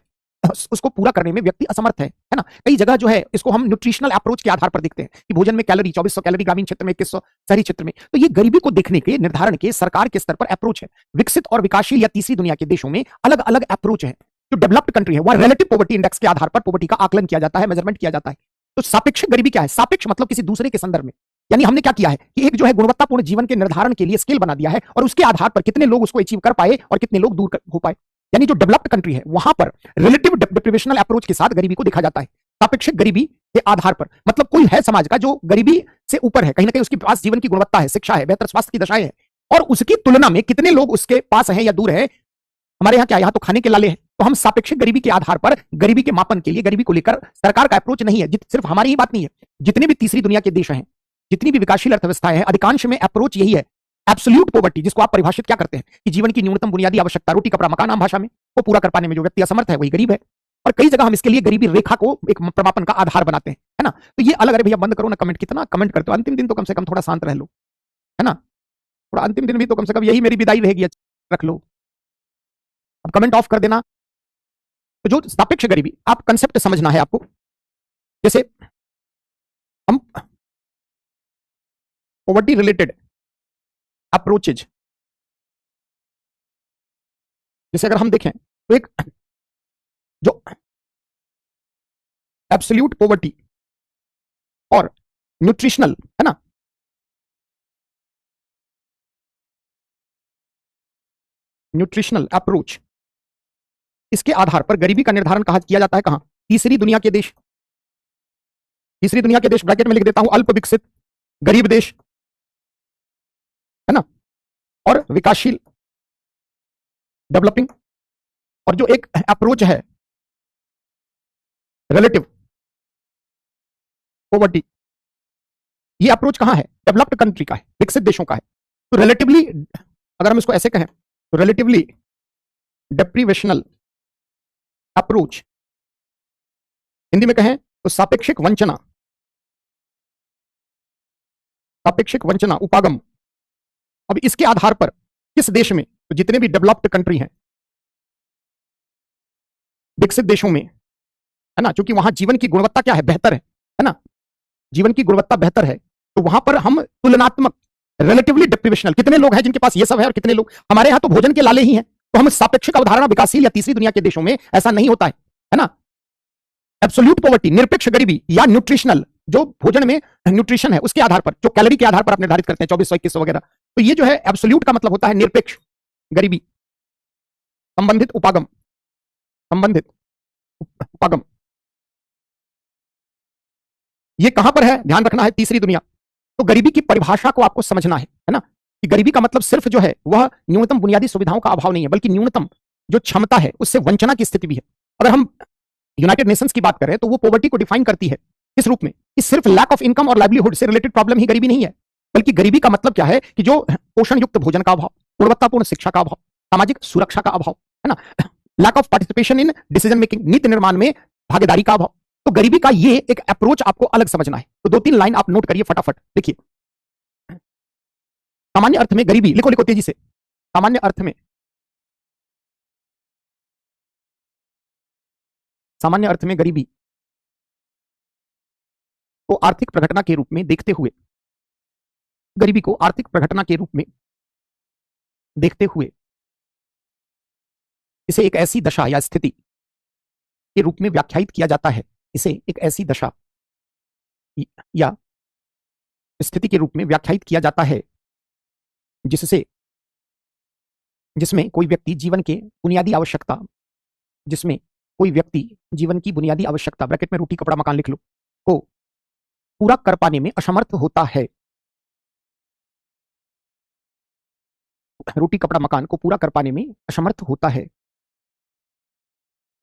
उसको पूरा करने में व्यक्ति असमर्थ है ना। कई जगह जो है इसको हम न्यूट्रिशनल अप्रोच के आधार पर देखते हैं कि भोजन में कैलोरी 2400 कैलोरी ग्रामीण क्षेत्र में 2100 शहरी क्षेत्र में। तो ये गरीबी को देखने के निर्धारण के सरकार के स्तर पर अप्रोच है। विकसित और विकासशील या तीसरी दुनिया के देशों में अलग अलग अप्रोच है। जो डेवलप्ड कंट्री है वह रिलेटिव पॉवर्टी इंडेक्स के आधार पर पॉवर्टी का आकलन किया जाता है, मेजरमेंट किया जाता है। तो सापेक्षिक गरीबी क्या है? सापेक्ष मतलब किसी दूसरे के संदर्भ में। यानी हमने क्या किया है कि एक जो है गुणवत्तापूर्ण जीवन के निर्धारण के लिए स्केल बना दिया है और उसके आधार पर कितने लोग उसको अचीव कर पाए और कितने लोग दूर हो पाए। यानी जो डेवलप्ड कंट्री है वहां पर रिलेटिव डिप्रिवेशनल अप्रोच के साथ गरीबी को देखा जाता है, सापेक्षिक गरीबी के आधार पर। मतलब कोई है समाज का जो गरीबी से ऊपर है, कहीं ना कहीं उसके पास जीवन की गुणवत्ता है, शिक्षा है, बेहतर स्वास्थ्य की दशाएं है, और उसकी तुलना में कितने लोग उसके पास हैं या दूर है। हमारे यहाँ क्या, यहाँ तो खाने के लाले हैं। तो हम सापेक्षिक गरीबी के आधार पर गरीबी के मापन के लिए गरीबी को लेकर सरकार का अप्रोच नहीं है। सिर्फ हमारी ही बात नहीं है, जितने भी तीसरी दुनिया के देश हैं, जितनी भी विकासशील अर्थव्यवस्थाएं हैं, अधिकांश में अप्रोच यही है। एब्सोल्यूट पॉवर्टी, जिसको आप परिभाषित क्या करते हैं कि जीवन की न्यूनतम बुनियादी आवश्यकता, रोटी कपड़ा मकान आम भाषा में, वो पूरा कर पाने में जो व्यक्ति असमर्थ है वही गरीब है। और कई जगह हम इसके लिए गरीबी रेखा को एक प्रमापन का आधार बनाते हैं, है ना। तो ये अलग। अरे भैया बंद करो ना कमेंट, कितना कमेंट करते हो, अंतिम दिन तो कम से कम थोड़ा शांत रह लो, है ना। थोड़ा अंतिम दिन भी तो कम से कम, यही मेरी विदाई रहेगी, रख लो। अब कमेंट ऑफ कर देना। तो जो सापेक्ष गरीबी, आप कंसेप्ट समझना है आपको। जैसे हम पॉवर्टी रिलेटेड अप्रोचेज, जैसे अगर हम देखें तो एक जो एब्सोल्यूट पॉवर्टी और न्यूट्रिशनल, है ना, न्यूट्रिशनल अप्रोच, इसके आधार पर गरीबी का निर्धारण कहा किया जाता है। कहां? तीसरी दुनिया के देश। तीसरी दुनिया के देश ब्रैकेट में लिख देता हूं, अल्प विकसित, गरीब देश, है ना, और विकासशील, डेवलपिंग। और जो एक अप्रोच है रिलेटिव पॉवर्टी, ये अप्रोच कहां है? डेवलप्ड कंट्री का है, विकसित देशों का है। तो रिलेटिवली, अगर हम इसको ऐसे कहें तो रिलेटिवली डेप्रिवेशनल अप्रोच, हिंदी में कहें तो सापेक्षिक वंचना, सापेक्षिक वंचना, उपागम। अब इसके आधार पर किस देश में, तो जितने भी डेवलप्ड कंट्री हैं, विकसित देशों में, है ना, क्योंकि वहां जीवन की गुणवत्ता क्या है? बेहतर है ना, जीवन की गुणवत्ता बेहतर है। तो वहां पर हम तुलनात्मक, रिलेटिवली डेप्रिवेशनल, कितने लोग हैं जिनके पास ये सब है और कितने लोग, हमारे यहां तो भोजन के लाले ही हैं। तो हम सापेक्षिक अवधारणा विकासशील या तीसरी दुनिया के देशों में ऐसा नहीं होता है ना। एब्सोल्यूट पॉवर्टी, निरपेक्ष गरीबी, या न्यूट्रिशनल, जो भोजन में न्यूट्रिशन है उसके आधार पर, जो कैलोरी के आधार पर आप निर्धारित करते हैं 2400 2100 वगैरह। तो ये जो है एब्सोल्यूट का मतलब होता है निरपेक्ष गरीबी, संबंधित उपागम, संबंधित उपागम। ये कहां पर है? ध्यान रखना है, तीसरी दुनिया। तो गरीबी की परिभाषा को आपको समझना है ना, कि गरीबी का मतलब सिर्फ जो है वह न्यूनतम बुनियादी सुविधाओं का अभाव नहीं है, बल्कि न्यूनतम जो क्षमता है उससे वंचना की स्थिति भी है। अगर हम यूनाइटेड नेशंस की बात करें तो वो पॉवर्टी को डिफाइन करती है इस रूप में कि सिर्फ लैक ऑफ इनकम और लाइवलीहुड से रिलेटेड प्रॉब्लम ही गरीबी नहीं है, बल्कि गरीबी का मतलब क्या है कि जो पोषण युक्त भोजन का अभाव, गुणवत्तापूर्ण शिक्षा का अभाव, सामाजिक सुरक्षा का अभाव, है ना, lack of participation in decision making, नीति निर्माण में भागीदारी का अभाव। तो गरीबी का ये एक अप्रोच आपको अलग समझना है। तो 2-3 लाइन आप नोट करिए फटाफट, देखिए। सामान्य अर्थ में गरीबी, लिखो लिखो तेजी से। सामान्य अर्थ में, सामान्य अर्थ में गरीबी को आर्थिक प्रघटना के रूप में देखते हुए, गरीबी को आर्थिक प्रघटना के रूप में देखते हुए इसे एक ऐसी दशा या स्थिति के रूप में व्याख्यायित किया जाता है। इसे एक ऐसी दशा या स्थिति के रूप में व्याख्यायित किया जाता है जिसमें कोई व्यक्ति जीवन के बुनियादी आवश्यकता, जिसमें कोई व्यक्ति जीवन की बुनियादी आवश्यकता, ब्रैकेट में रोटी कपड़ा मकान लिख लो, को पूरा कर पाने में असमर्थ होता है। रोटी कपड़ा मकान को पूरा कर पाने में असमर्थ होता है।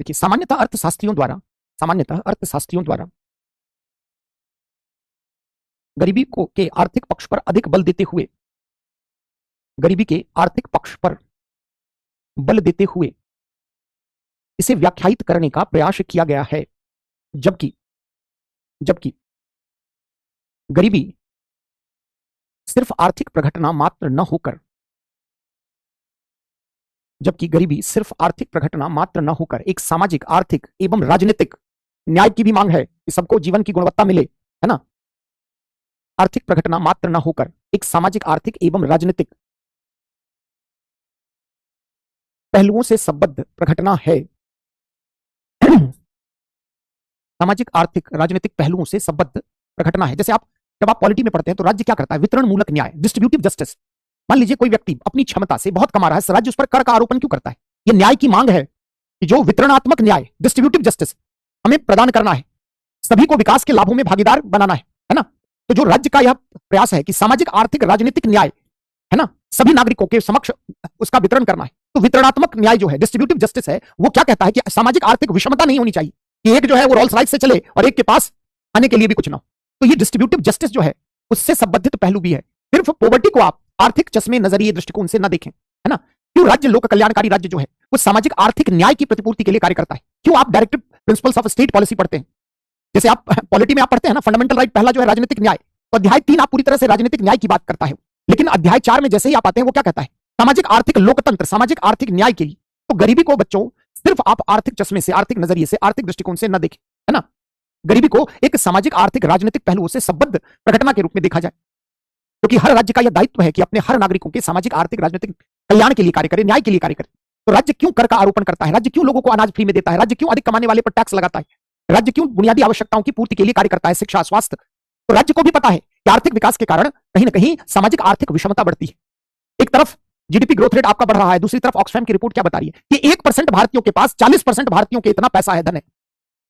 देखिए, सामान्यतः अर्थशास्त्रियों द्वारा गरीबी को के आर्थिक पक्ष पर अधिक बल देते हुए, गरीबी के आर्थिक पक्ष पर बल देते हुए इसे व्याख्यायित करने का प्रयास किया गया है। जबकि जबकि गरीबी सिर्फ आर्थिक प्रघटना मात्र न होकर जबकि गरीबी सिर्फ आर्थिक प्रघटना मात्र न होकर एक सामाजिक, आर्थिक एवं राजनीतिक न्याय की भी मांग है कि सबको जीवन की गुणवत्ता मिले, है ना। आर्थिक प्रघटना मात्र न होकर एक सामाजिक, आर्थिक एवं राजनीतिक पहलुओं से संबद्ध प्रघटना है। सामाजिक, आर्थिक, राजनीतिक पहलुओं से संबद्ध प्रघटना है। जैसे जब आप पॉलिटी में पढ़ते हैं तो राज्य क्या करता है? वितरण मूलक न्याय, डिस्ट्रीब्यूटिव जस्टिस। मान लीजिए कोई व्यक्ति अपनी क्षमता से बहुत कमा रहा है, राज्य उस पर कर का आरोपण क्यों करता है? यह न्याय की मांग है कि जो वितरणात्मक न्याय, डिस्ट्रीब्यूटिव जस्टिस हमें प्रदान करना है, सभी को विकास के लाभों में भागीदार बनाना है ना। तो जो राज्य का यह प्रयास है कि सामाजिक, आर्थिक, राजनीतिक न्याय, है ना, सभी नागरिकों के समक्ष उसका वितरण करना है। तो वितरणात्मक न्याय जो है, डिस्ट्रीब्यूटिव जस्टिस है, वो क्या कहता है कि सामाजिक, आर्थिक विषमता नहीं होनी चाहिए कि एक जो है वो रोल्स रॉयस से चले और एक के पास आने के लिए भी कुछ ना हो। तो ये डिस्ट्रीब्यूटिव जस्टिस जो है उससे संबंधित पहलू भी है। सिर्फ पॉवर्टी को आप आर्थिक चश्मे, नजरिए, दृष्टिकोण से न देखें, है ना। क्यों राज्य लोक कल्याणकारी राज्य जो है वो सामाजिक, आर्थिक न्याय की प्रतिपूर्ति के लिए कार्य करता है? क्यों आप directive principles of state policy पढ़ते हैं? जैसे आप पॉलिटी में आप पढ़ते हैं ना, फंडामेंटल राइट पहला जो है राजनीतिक न्याय, तो अध्याय 3 आप पूरी तरह से राजनीतिक न्याय की बात करता है। लेकिन अध्याय 4 में जैसे ही आप आते हैं वो क्या कहता है? सामाजिक, आर्थिक लोकतंत्र, सामाजिक, आर्थिक न्याय के लिए। तो गरीबी को बच्चों सिर्फ आप आर्थिक चश्मे से, आर्थिक नजरिए से, आर्थिक दृष्टिकोण से न देखें, है ना। गरीबी को एक सामाजिक, आर्थिक, राजनीतिक पहलुओं से संबद्ध प्रघटना के रूप में देखा जाए, क्योंकि हर राज्य का यह दायित्व है कि अपने हर नागरिकों के सामाजिक, आर्थिक, राजनीतिक कल्याण के लिए कार्य करे, न्याय के लिए कार्य करे। तो राज्य क्यों कर का आरोपण करता है? राज्य क्यों लोगों को अनाज फ्री में देता है? राज्य क्यों अधिक कमाने वाले पर टैक्स लगाता है? राज्य क्यों बुनियादी आवश्यकताओं की पूर्ति के लिए कार्य करता है, शिक्षा, स्वास्थ्य? तो राज्य को भी पता है कि आर्थिक विकास के कारण कहीं ना कहीं सामाजिक, आर्थिक विषमता बढ़ती है। एक तरफ जीडीपी ग्रोथ रेट आपका बढ़ रहा है, दूसरी तरफ ऑक्सफैम की रिपोर्ट क्या बता रही है कि 1% भारतीयों के पास 40% भारतीयों के इतना पैसा है, धन है।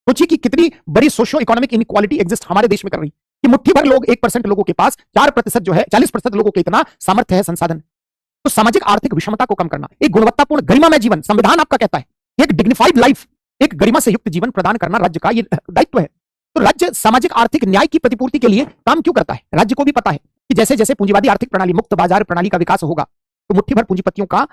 सोचिए कि कितनी बड़ी सोशियो इकोनॉमिक इनइक्वालिटी एग्जिस्ट हमारे देश में कर रही है कि मुट्ठी भर लोग, 1% लोगों के पास 4% जो है, 40% लोगों के इतना सामर्थ्य है, संसाधन। तो सामाजिक, आर्थिक विषमता को कम करना, एक गुणवत्तापूर्ण गरिमामय जीवन, संविधान आपका कहता है, एक डिग्निफाइड लाइफ, एक गरिमा से युक्त जीवन प्रदान करना राज्य का यह दायित्व है। तो राज्य सामाजिक, आर्थिक न्याय की प्रतिपूर्ति के लिए काम क्यों करता है? राज्य को भी पता है कि जैसे जैसे पूंजीवादी आर्थिक प्रणाली, मुक्त बाजार प्रणाली का विकास होगा तो मुट्ठी भर पूंजीपतियों का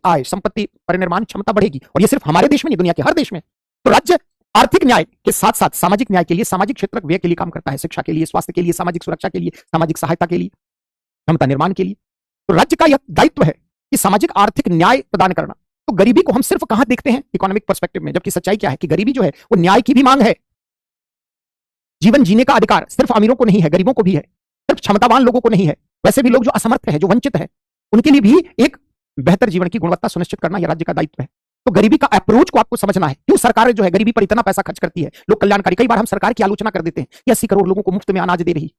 आय, संपत्ति, परिनिर्माण क्षमता बढ़ेगी। और ये सिर्फ हमारे देश में नहीं, दुनिया के हर देश में। तो राज्य आर्थिक न्याय के साथ साथ सामाजिक न्याय के लिए, सामाजिक क्षेत्र व्यय के लिए काम करता है, शिक्षा के लिए, स्वास्थ्य के लिए, सामाजिक सुरक्षा के लिए, सामाजिक सहायता के लिए, क्षमता निर्माण के लिए। तो राज्य का यह दायित्व है कि सामाजिक, आर्थिक न्याय प्रदान करना। तो गरीबी को हम सिर्फ कहां देखते हैं? इकोनॉमिक पर्सपेक्टिव में। जबकि सच्चाई क्या है कि गरीबी जो है वो न्याय की भी मांग है। जीवन जीने का अधिकार सिर्फ अमीरों को नहीं है, गरीबों को भी है। सिर्फ क्षमतावान लोगों को नहीं है, वैसे भी लोग जो असमर्थ है, जो वंचित है, उनके लिए भी एक बेहतर जीवन की गुणवत्ता सुनिश्चित करना यह राज्य का दायित्व है। तो गरीबी का अप्रोच को आपको समझना है। क्यों सरकार जो है गरीबी पर इतना पैसा खर्च करती है, लोग कल्याणकारी। कई बार हम सरकार की आलोचना कर देते हैं कि 80 करोड़ लोगों को मुफ्त में अनाज दे रही।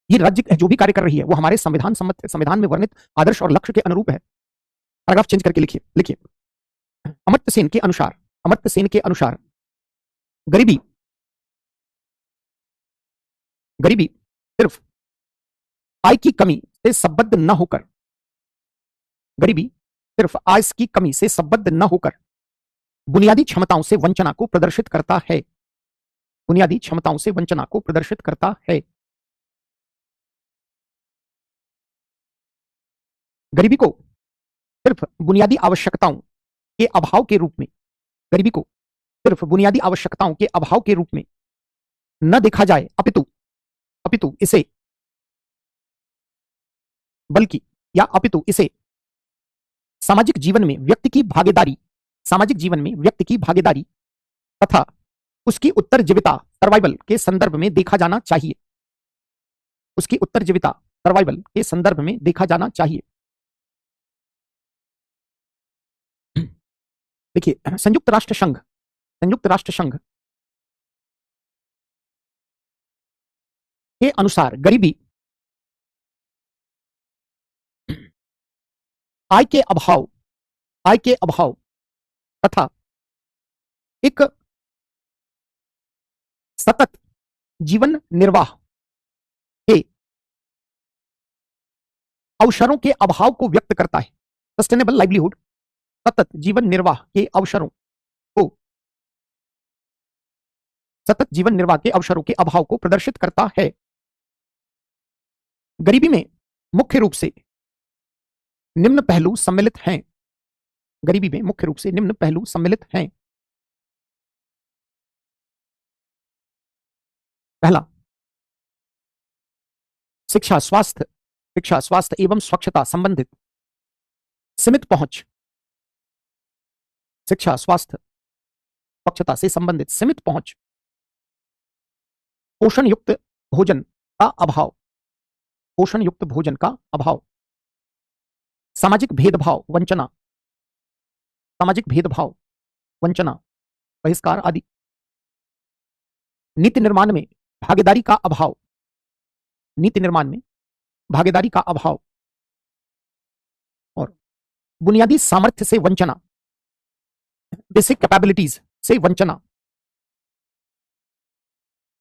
ये राज्य जो भी कार्य कर रही है वो हमारे संविधान सम्मत, संविधान में वर्णित आदर्श और लक्ष्य के अनुरूप है। पैराग्राफ चेंज करके लिखिए। अमर्त्य सेन के अनुसार गरीबी सिर्फ आय की कमी से संबद्ध न होकर, गरीबी सिर्फ आय की कमी से संबद्ध न होकर बुनियादी क्षमताओं से वंचना को प्रदर्शित करता है। बुनियादी क्षमताओं से वंचना को प्रदर्शित करता है। गरीबी को सिर्फ बुनियादी आवश्यकताओं के अभाव के रूप में, गरीबी को सिर्फ बुनियादी आवश्यकताओं के अभाव के रूप में न देखा जाए, अपितु इसे सामाजिक जीवन में व्यक्ति की भागीदारी तथा उसकी उत्तरजीविता, सर्वाइवल के संदर्भ में देखा जाना चाहिए। उसकी उत्तरजीविता, सर्वाइवल के संदर्भ में देखा जाना चाहिए। देखिए, संयुक्त राष्ट्र संघ के अनुसार गरीबी आय के अभाव तथा एक सतत जीवन निर्वाह के अवसरों के अभाव को व्यक्त करता है। सस्टेनेबल लाइवलीहुड, सतत जीवन निर्वाह के अवसरों के अभाव को प्रदर्शित करता है। गरीबी में मुख्य रूप से निम्न पहलू सम्मिलित हैं। पहला, शिक्षा स्वास्थ्य एवं स्वच्छता संबंधित सीमित पहुंच। शिक्षा स्वास्थ्य स्वच्छता से संबंधित सीमित पहुंच। पोषण युक्त भोजन का अभाव। पोषण युक्त भोजन का अभाव। सामाजिक भेदभाव वंचना। सामाजिक भेदभाव वंचना बहिष्कार आदि। नीति निर्माण में भागीदारी का अभाव। नीति निर्माण में भागीदारी का अभाव। और बुनियादी सामर्थ्य से वंचना। बेसिक कैपेबिलिटीज से वंचना।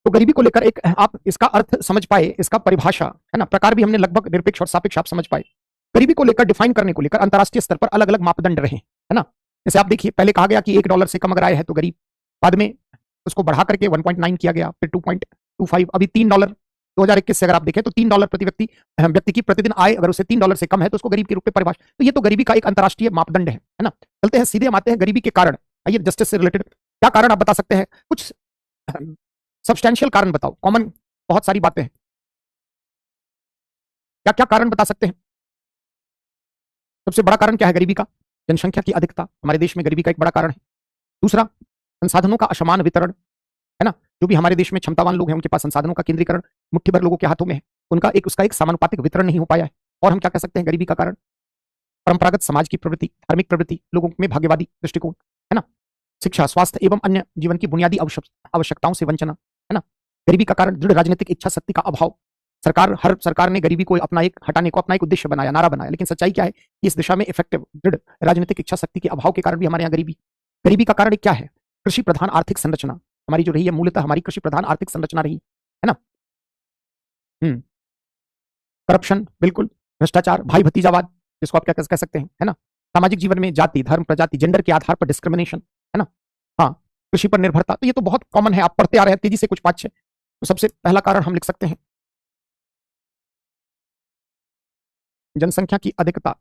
तो गरीबी को लेकर एक आप इसका अर्थ समझ पाए, इसका परिभाषा है ना, प्रकार भी हमने लगभग निरपेक्ष और सापेक्ष आप समझ पाए। गरीबी को लेकर डिफाइन करने को लेकर अंतरराष्ट्रीय स्तर पर अलग अलग मापदंड रहे, है ना। जैसे आप देखिए, पहले कहा गया कि $1 से कम अगर आय है तो गरीब, बाद में उसको बढ़ा करके 1.9 किया गया, फिर 2.25, अभी $3। 2021 से अगर आप देखें तो $3 प्रति व्यक्ति की प्रतिदिन आय अगर उसे $3 से कम है तो उसको गरीब के रूप में परिभाषित। तो ये तो गरीबी का एक अंतरराष्ट्रीय मापदंड है ना। चलते हैं सीधे, हम आते हैं गरीबी के कारण। आइए, जस्टिस से रिलेटेड क्या कारण आप बता सकते हैं? कुछ सब्सटैंशियल कारण बताओ, कॉमन बहुत सारी बातें हैं, क्या क्या कारण बता सकते हैं? सबसे बड़ा कारण क्या है गरीबी का? जनसंख्या की अधिकता हमारे देश में गरीबी का एक बड़ा कारण है। दूसरा, संसाधनों का असमान वितरण, है ना। जो भी हमारे देश में क्षमतावान लोग हैं उनके पास संसाधनों का केंद्रीकरण मुट्ठी भर लोगों के हाथों में है, उसका एक समानुपातिक वितरण नहीं हो पाया है। और हम क्या कह सकते हैं गरीबी का कारण? परंपरागत समाज की प्रवृत्ति, धार्मिक प्रवृत्ति, लोगों में भाग्यवादी दृष्टिकोण, है ना। शिक्षा, स्वास्थ्य एवं अन्य जीवन की बुनियादी आवश्यकताओं से वंचना, है ना। गरीबी का कारण दृढ़ राजनीतिक इच्छा शक्ति का अभाव। हर सरकार ने गरीबी को अपना एक उद्देश्य बनाया, नारा बनाया, लेकिन सच्चाई क्या है कि इस दिशा में इफेक्टिव दृढ़ राजनीतिक इच्छा शक्ति के अभाव के कारण भी हमारे यहाँ गरीबी का कारण क्या है? कृषि प्रधान आर्थिक संरचना हमारी जो रही है, मूलतः हमारी कृषि प्रधान आर्थिक संरचना रही है ना। करप्शन, बिल्कुल, भ्रष्टाचार, भाई भतीजावाद जिसको आप क्या कह सकते हैं, है ना। सामाजिक जीवन में जाति, धर्म, प्रजाति, जेंडर के आधार पर डिस्क्रिमिनेशन, है ना। हाँ, कृषि पर निर्भरता, तो ये तो बहुत कॉमन है, आप पढ़ते आ रहे हैं तेजी से कुछ 5-6। तो सबसे पहला कारण हम लिख सकते हैं जनसंख्या की अधिकता,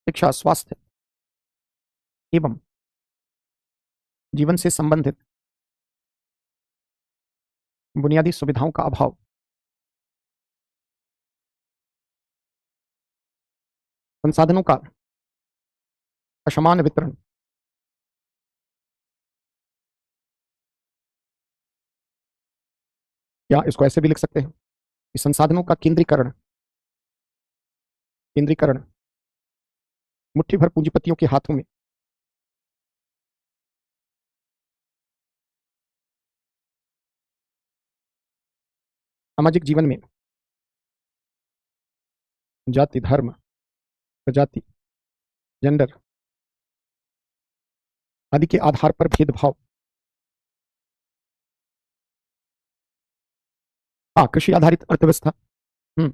शिक्षा, स्वास्थ्य एवं जीवन से संबंधित बुनियादी सुविधाओं का अभाव। संसाधनों का असमान वितरण। या इसको ऐसे भी लिख सकते हैं कि संसाधनों का केंद्रीकरण मुट्ठी भर पूंजीपतियों के हाथों में। सामाजिक जीवन में जाति, धर्म, प्रजाति, जेंडर आदि के आधार पर भेदभाव। हाँ, कृषि आधारित अर्थव्यवस्था। हम्म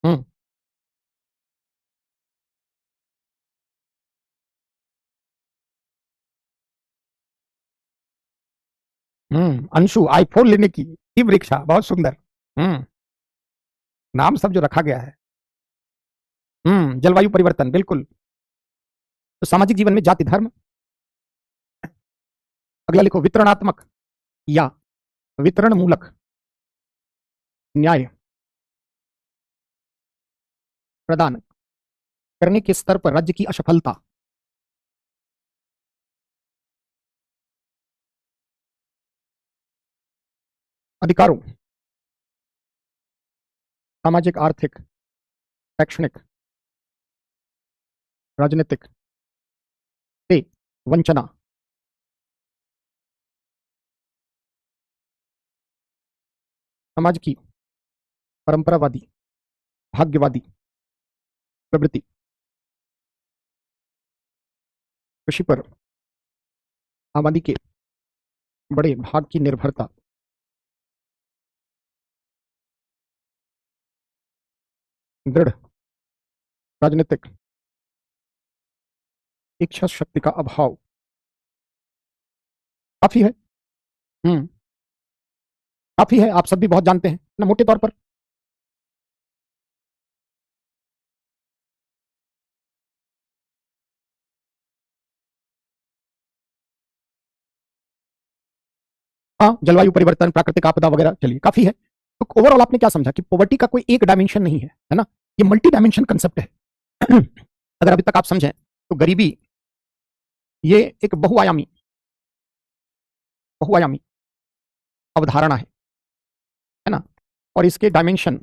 हम्म अंशु, आईफोन लेने की तीव्र इच्छा, बहुत सुंदर। हम्म नाम सब जो रखा गया है। जलवायु परिवर्तन, बिल्कुल। तो सामाजिक जीवन में जाति, धर्म। अगला लिखो, वितरणात्मक या वितरण मूलक न्याय प्रदान करने के स्तर पर राज्य की असफलता। अधिकारों, सामाजिक, आर्थिक, शैक्षणिक, राजनीतिक से वंचना। समाज की परंपरावादी, भाग्यवादी प्रवृत्ति, कृषि पर आबादी के बड़े भाग की निर्भरता, दृढ़ राजनीतिक इच्छा शक्ति का अभाव। काफी है। हम्म काफी है, आप सब भी बहुत जानते हैं ना, मोटे तौर पर। हाँ, जलवायु परिवर्तन, प्राकृतिक आपदा वगैरह, चलिए काफी है। तो ओवरऑल आपने क्या समझा कि पॉवर्टी का कोई एक डायमेंशन नहीं है ना, ये मल्टी डायमेंशन कंसेप्ट है। अगर अभी तक आप समझें तो गरीबी ये एक बहुआयामी बहुआयामी अवधारणा है ना, और इसके डायमेंशन,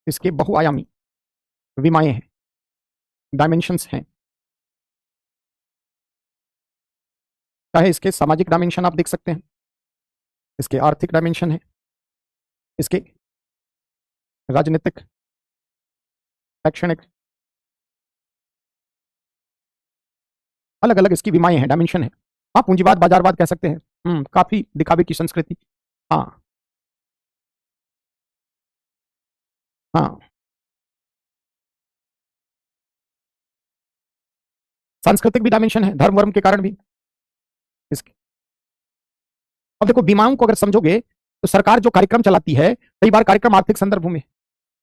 इसके बहुआयामी विमाएं हैं, डायमेंशंस हैं। चाहे इसके सामाजिक डायमेंशन आप देख सकते हैं, इसके आर्थिक डायमेंशन है, इसके राजनीतिक, शैक्षणिक, अलग अलग इसकी विमाएं हैं, डायमेंशन है। हाँ, पूंजीवाद, बाजारवाद कह सकते हैं। काफी दिखावे की संस्कृति। हाँ हाँ, सांस्कृतिक भी डायमेंशन है, धर्म वर्म के कारण भी इसके। अब देखो, बीमाओं को अगर समझोगे तो सरकार जो कार्यक्रम चलाती है, कई बार कार्यक्रम आर्थिक संदर्भ में,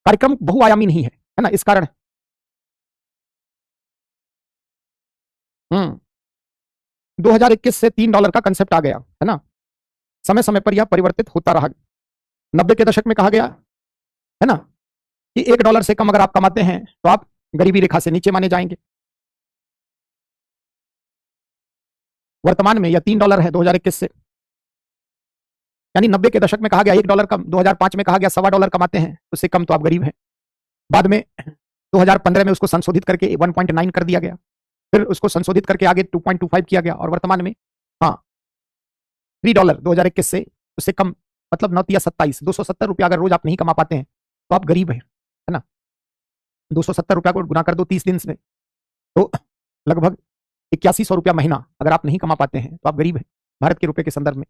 कार्यक्रम बहुआयामी नहीं है ना, इस कारण। हम्म 2021 से $3 का कंसेप्ट आ गया है ना, समय समय पर यह परिवर्तित होता रहा। 90 के दशक में कहा गया है ना कि $1 से कम अगर आप कमाते हैं तो आप गरीबी रेखा से नीचे माने जाएंगे। वर्तमान में यह $3 है 2021 से, यानी 90 के दशक में कहा गया $1 कम, 2005 में कहा गया $1.25 कमाते हैं उससे कम तो आप गरीब हैं। बाद में 2015 में उसको संशोधित करके 1.9 कर दिया गया, फिर उसको संशोधित करके आगे 2.25 किया गया, और वर्तमान में हाँ $3 2021 से उससे कम, मतलब 9 या 27, ₹270 अगर रोज आप नहीं कमा पाते हैं तो आप गरीब है ना। ₹270 को गुना कर दो 30 दिन में, तो लगभग ₹8100 महीना अगर आप नहीं कमा पाते हैं तो आप गरीब हैं भारत के रुपए के संदर्भ में।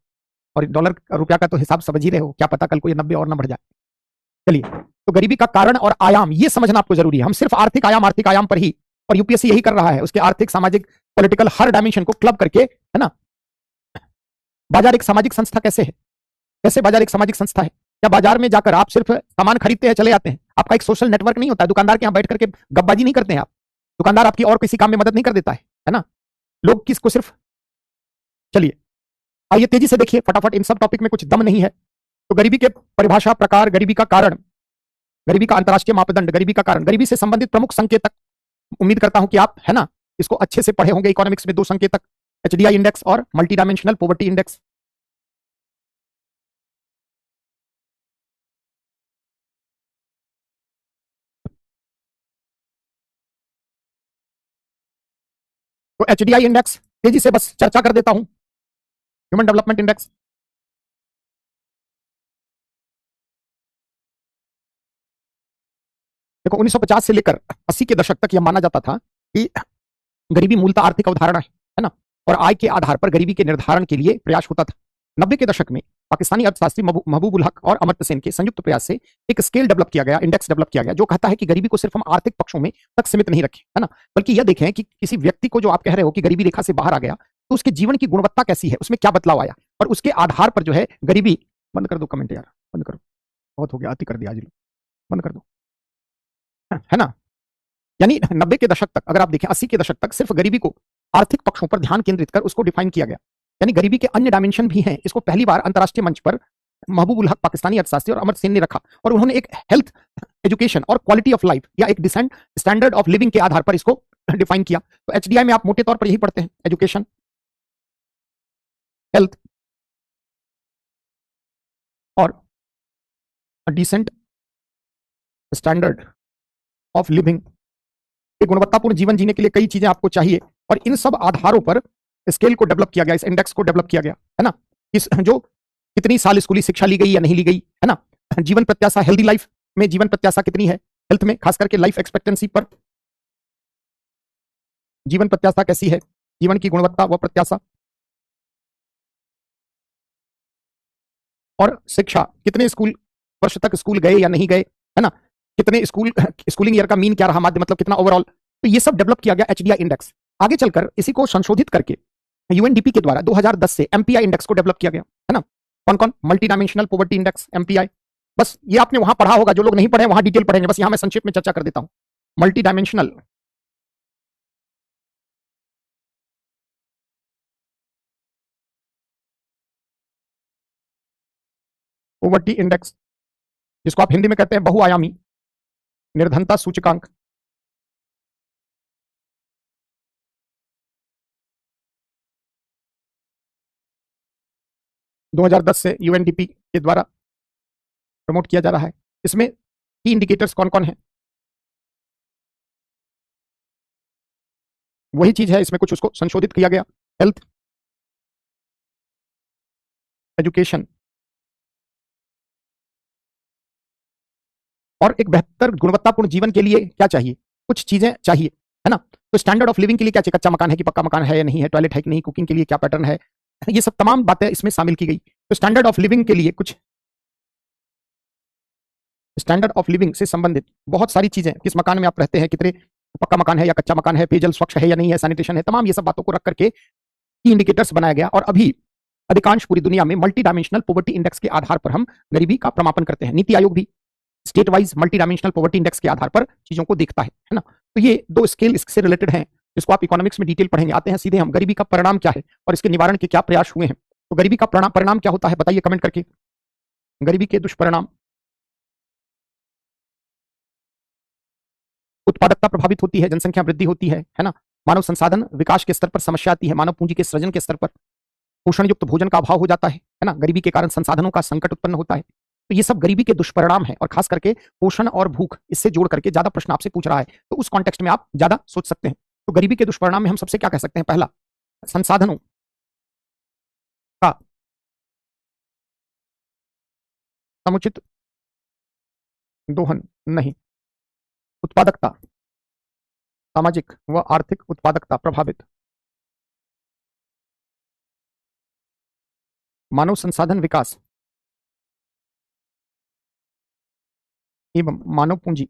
और डॉलर रुपया का तो हिसाब समझ ही रहे हो, क्या पता कल को ये 90 और ना बढ़ जाए। चलिए, तो गरीबी का कारण और आयाम ये समझना आपको जरूरी है। हम सिर्फ आर्थिक आयाम पर ही, और यूपीएससी यही कर रहा है, उसके आर्थिक, सामाजिक, पॉलिटिकल हर डायमेंशन को क्लब करके, है ना। बाजार एक सामाजिक संस्था कैसे है, कैसे बाजार एक सामाजिक संस्था है? क्या बाजार में जाकर आप सिर्फ सामान खरीदते हैं चले आते हैं? आपका एक सोशल नेटवर्क नहीं होता है, दुकानदार के यहाँ बैठ करके गप्पाबाजी नहीं करते हैं आप, दुकानदार आपकी और किसी काम में मदद नहीं कर देता है ना। लोग किसको सिर्फ, चलिए आइए तेजी से देखिए फटाफट, इन सब टॉपिक में कुछ दम नहीं है। तो गरीबी के परिभाषा, प्रकार, गरीबी का कारण, गरीबी का अंतरराष्ट्रीय मापदंड, गरीबी का कारण, गरीबी से संबंधित प्रमुख संकेतक, उम्मीद करता हूं कि आप, है ना, इसको अच्छे से पढ़े होंगे। इकोनॉमिक्स में 2 संकेतक, एचडीआई इंडेक्स और मल्टी डायमेंशनल पॉवर्टी इंडेक्स। तो एचडीआई इंडेक्स तेजी से बस चर्चा कर देता हूं, ह्यूमन डेवलपमेंट इंडेक्स। देखो 1950 से लेकर 80 के दशक तक यह माना जाता था कि गरीबी मूलतः आर्थिक अवधारणा है ना, और आय के आधार पर गरीबी के निर्धारण के लिए प्रयास होता था। 90 के दशक में पाकिस्तानी अर्थशास्त्री महबूबुल हक और अमर्त्य सेन के संयुक्त प्रयास से एक स्केल डेवलप किया गया, इंडेक्स डेवलप किया गया, जो कहता है कि गरीबी को सिर्फ हम आर्थिक पक्षों में तक सीमित नहीं रखें, है ना, बल्कि यह देखें कि किसी व्यक्ति को, जो आप कह रहे हो कि गरीबी रेखा से बाहर आ गया, तो उसके जीवन की गुणवत्ता कैसी है, उसमें क्या बदलाव आया, और उसके आधार पर जो है गरीबी, बंद कर दो कमेंट यार, बंद करो, बहुत हो गया, अति कर दिया आज, बंद कर दो, है ना। यानी 90 के दशक तक अगर आप देखें, 80 के दशक तक सिर्फ गरीबी को आर्थिक पक्षों पर ध्यान केंद्रित कर उसको डिफाइन किया गया। यानी गरीबी के अन्य डायमेंशन भी हैं, इसको पहली बार अंतरराष्ट्रीय मंच पर महबूबुल हक पाकिस्तानी अर्थशास्त्री और अमर्त्य सेन ने रखा, और उन्होंने एक हेल्थ, एजुकेशन और क्वालिटी ऑफ लाइफ या एक डिसेंट स्टैंडर्ड ऑफ लिविंग के आधार पर इसको डिफाइन किया। तो एचडीआई में आप मोटे तौर पर यही पढ़ते हैं, एजुकेशन, हेल्थ और डिसेंट स्टैंडर्ड ऑफ लिविंग। एक गुणवत्तापूर्ण जीवन जीने के लिए कई चीजें आपको चाहिए, और इन सब आधारों पर स्केल को डेवलप किया गया, इस इंडेक्स को डेवलप किया गया, है ना। इस जो कितनी साल स्कूली शिक्षा ली गई या नहीं ली गई, है ना, जीवन प्रत्याशा, हेल्दी लाइफ में जीवन प्रत्याशा कितनी है, हेल्थ में खास करके लाइफ एक्सपेक्टेंसी पर जीवन प्रत्याशा कैसी है, जीवन की गुणवत्ता व प्रत्याशा, और शिक्षा, कितने स्कूल वर्ष तक स्कूल गए या नहीं गए, है ना, कितने स्कूलिंग ईयर का मीन क्या रहा, माध्य मतलब कितना ओवरऑल। तो ये सब डेवलप किया गया एचडीआई इंडेक्स। आगे चलकर इसी को संशोधित करके यूएनडीपी के द्वारा 2010 से एमपीआई इंडेक्स को डेवलप किया गया, है ना। कौन कौन? Multi dimensional poverty index, MPI. बस ये आपने वहां पढ़ा होगा, जो लोग नहीं पढ़े वहां डिटेल पढ़ेंगे, बस यहां मैं संक्षेप में चर्चा कर देता हूं। मल्टी डायमेंशनल पॉवर्टी इंडेक्स, जिसको आप हिंदी में कहते हैं बहुआयामी निर्धनता सूचकांक, दो 2010 से यूएनडीपी के द्वारा प्रमोट किया जा रहा है। इसमें की इंडिकेटर्स कौन कौन है? वही चीज है, इसमें कुछ उसको संशोधित किया गया। हेल्थ, एजुकेशन और एक बेहतर गुणवत्तापूर्ण जीवन के लिए क्या चाहिए? कुछ चीजें चाहिए, है ना। तो स्टैंडर्ड ऑफ लिविंग के लिए क्या चाहिए? कच्चा मकान है कि पक्का मकान है या नहीं है, टॉयलेट है कि नहीं, कुकिंग के लिए क्या पैटर्न है, ये सब तमाम बातें इसमें शामिल की गई। तो स्टैंडर्ड ऑफ लिविंग के लिए कुछ स्टैंडर्ड ऑफ लिविंग से संबंधित बहुत सारी चीजें, किस मकान में आप रहते हैं, कितने पक्का मकान है या कच्चा मकान है, पेयजल स्वच्छ है या नहीं है, सैनिटेशन है, तमाम ये सब बातों को रख करके की इंडिकेटर्स बनाया गया। और अभी अधिकांश पूरी दुनिया में मल्टी डायमेंशनल पॉवर्टी इंडेक्स के आधार पर हम गरीबी का प्रमापन करते हैं। नीति आयोग भी state wise multi dimensional poverty index के आधार पर चीजों को देखता है ना। तो ये दो स्केल इससे रिलेटेड हैं, जिसको आप इकोनॉमिक्स में डिटेल पढ़ेंगे। आते हैं सीधे हम, गरीबी का परिणाम क्या है और इसके निवारण के क्या प्रयास हुए हैं। तो गरीबी का परिणाम क्या होता है, बताइए कमेंट करके। गरीबी के दुष्परिणाम, उत्पादकता प्रभावित होती है, जनसंख्या वृद्धि होती है ना। मानव संसाधन विकास के स्तर पर समस्या आती है, मानव पूंजी के सृजन के स्तर पर पोषण युक्त भोजन का अभाव हो जाता है ना। गरीबी के कारण संसाधनों का संकट उत्पन्न होता है। तो ये सब गरीबी के दुष्परिणाम है, और खास करके पोषण और भूख, इससे जोड़ करके ज्यादा प्रश्न आपसे पूछ रहा है, तो उस कॉन्टेक्स्ट में आप ज्यादा सोच सकते हैं। तो गरीबी के दुष्परिणाम में हम सबसे क्या कह सकते हैं? पहला, संसाधनों का समुचित दोहन नहीं, उत्पादकता, सामाजिक व आर्थिक उत्पादकता प्रभावित, मानव संसाधन विकास एवं मानव पूंजी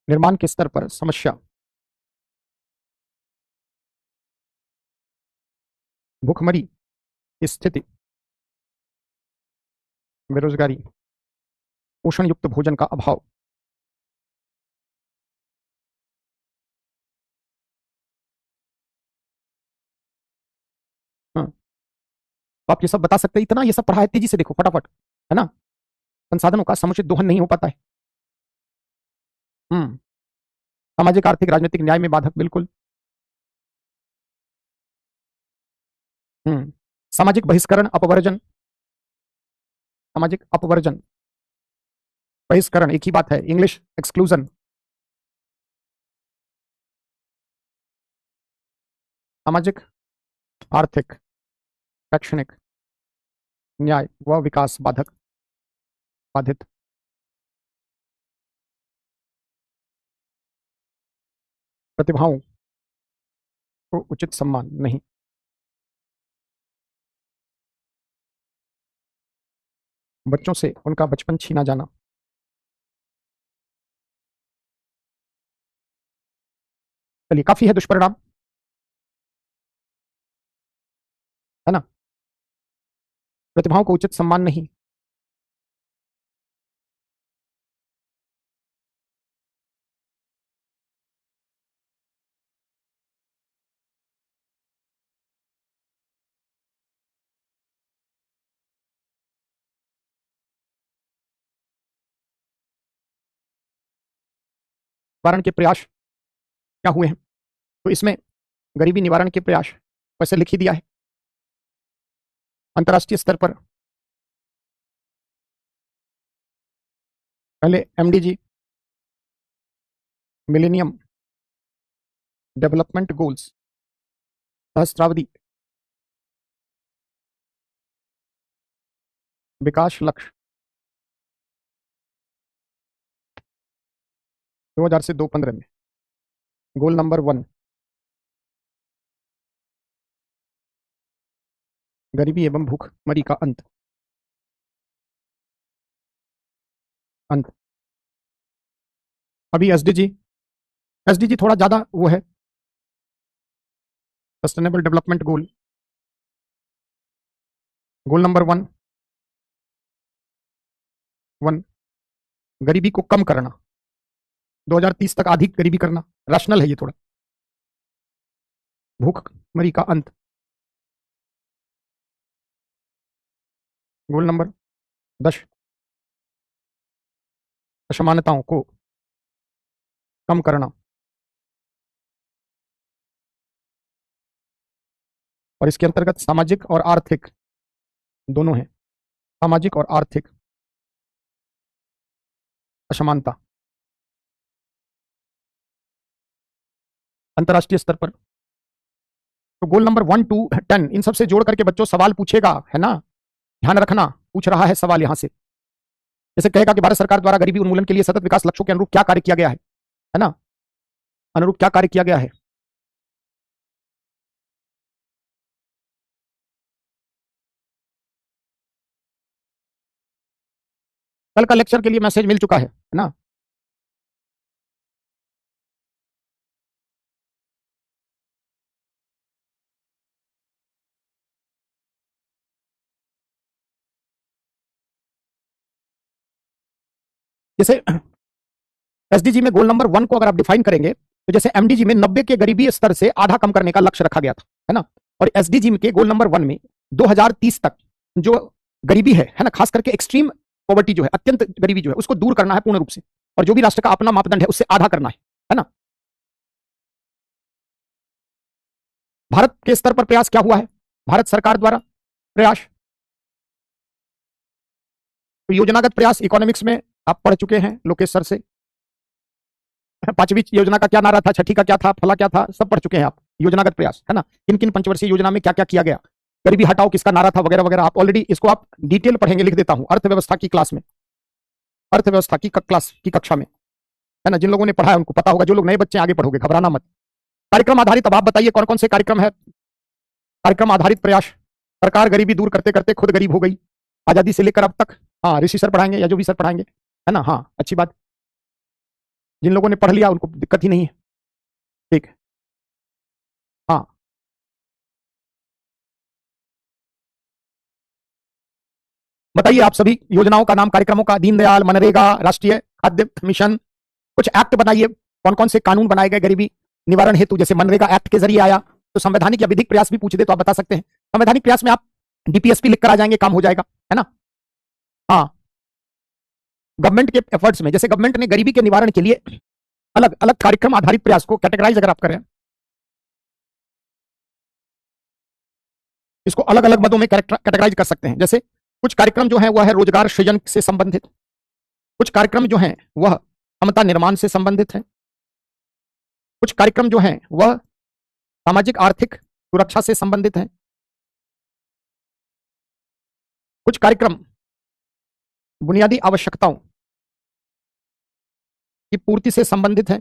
निर्माण के स्तर पर समस्या, भूखमरी की स्थिति, बेरोजगारी, पोषण युक्त भोजन का अभाव, हाँ। तो आप ये सब बता सकते हैं, इतना ये सब पढ़ा है, तेजी से देखो फटाफट, है ना। संसाधनों का समुचित दोहन नहीं हो पाता है। सामाजिक आर्थिक राजनीतिक न्याय में बाधक, बिल्कुल। सामाजिक बहिष्करण अपवर्जन, सामाजिक अपवर्जन बहिष्करण एक ही बात है, इंग्लिश एक्सक्लूजन। सामाजिक आर्थिक शैक्षणिक न्याय व विकास बाधक, बाधित। प्रतिभाओं को उचित सम्मान नहीं, बच्चों से उनका बचपन छीना जाना, चलिए काफी है दुष्परिणाम, है ना। प्रतिभाओं को उचित सम्मान नहीं, निवारण के प्रयास क्या हुए हैं? तो इसमें गरीबी निवारण के प्रयास वैसे लिख ही दिया है। अंतर्राष्ट्रीय स्तर पर पहले एमडीजी, मिलेनियम डेवलपमेंट गोल्स, सहस्त्रावधि विकास लक्ष्य 2000 से 2015 में गोल नंबर 1, गरीबी एवं भूखमरी का अंत, अंत। अभी एसडीजी थोड़ा ज्यादा वो है, sustainable development goal, goal number 1 गरीबी को कम करना, 2030 तक आधी गरीबी करना, रैशनल है ये थोड़ा। भूखमरी का अंत, गोल नंबर 10, असमानताओं को कम करना। और इसके अंतर्गत सामाजिक और आर्थिक दोनों हैं, सामाजिक और आर्थिक असमानता अंतर्राष्ट्रीय स्तर पर। तो गोल नंबर 1 to 10 इन सबसे जोड़ करके बच्चों सवाल पूछेगा, है ना, ध्यान रखना, पूछ रहा है सवाल यहां से। जैसे कहेगा कि भारत सरकार द्वारा गरीबी उन्मूलन के लिए सतत विकास लक्ष्यों के अनुरूप क्या कार्य किया गया है ना, अनुरूप क्या कार्य किया गया है। कल का लेक्चर के लिए मैसेज मिल चुका है ना। जैसे एसडीजी में गोल नंबर 1 को अगर आप डिफाइन करेंगे तो जैसे एमडीजी में 90 के गरीबी स्तर से आधा कम करने का लक्ष्य रखा गया था, है ना। और एसडीजी के गोल नंबर 1 में 2030 तक जो गरीबी है ना, खास करके एक्सट्रीम पॉवर्टी जो है, अत्यंत गरीबी जो है, उसको दूर करना है पूर्ण रूप से। और जो भी राष्ट्र का अपना मापदंड है उससे आधा करना है ना। भारत के स्तर पर प्रयास क्या हुआ है, भारत सरकार द्वारा प्रयास, तो योजनागत प्रयास इकोनॉमिक्स में आप पढ़ चुके हैं लोकेश सर से। 5वीं योजना का क्या नारा था, 6ठी का क्या था, फला क्या था, सब पढ़ चुके हैं आप। योजनागत प्रयास, है ना, किन किन पंचवर्षीय योजना में क्या क्या किया गया, गरीबी हटाओ किसका नारा था, वगैरह वगैरह। आप ऑलरेडी इसको आप डिटेल पढ़ेंगे, लिख देता हूं, अर्थव्यवस्था की क्लास में, अर्थव्यवस्था की क्लास की कक्षा में, है ना। जिन लोगों ने पढ़ा है उनको पता होगा, जो लोग नए बच्चे आगे पढ़ोगे घबराना मत। कार्यक्रम आधारित, अब आप बताइए कौन कौन से कार्यक्रम है। कार्यक्रम आधारित प्रयास, सरकार गरीबी दूर करते करते खुद गरीब हो गई, आजादी से लेकर अब तक। हाँ, ऋषि सर पढ़ाएंगे या जो भी सर पढ़ाएंगे, है ना। हाँ, अच्छी बात, जिन लोगों ने पढ़ लिया उनको दिक्कत ही नहीं है, ठीक है। हाँ, बताइए आप सभी योजनाओं का नाम, कार्यक्रमों का, दीनदयाल, मनरेगा, राष्ट्रीय खाद्य मिशन। कुछ एक्ट बनाइए, कौन कौन से कानून बनाए गए गरीबी निवारण हेतु। जैसे मनरेगा एक्ट के जरिए आया, तो संवैधानिक या विधिक प्रयास भी पूछ दे तो आप बता सकते हैं। संवैधानिक प्रयास में आप डीपीएसपी लिख कर आ जाएंगे, काम हो जाएगा, है ना। हाँ, गवर्नमेंट के एफर्ट्स में, जैसे गवर्नमेंट ने गरीबी के निवारण के लिए अलग अलग कार्यक्रम आधारित प्रयास को कैटेगराइज अगर आप करें, इसको अलग अलग मदों में कैटेगराइज कर सकते हैं। जैसे कुछ कार्यक्रम जो है वह है रोजगार सृजन से संबंधित, कुछ कार्यक्रम जो हैं वह क्षमता निर्माण से संबंधित है, कुछ कार्यक्रम जो हैं वह सामाजिक आर्थिक सुरक्षा से संबंधित है, कुछ कार्यक्रम बुनियादी आवश्यकताओं की पूर्ति से संबंधित है,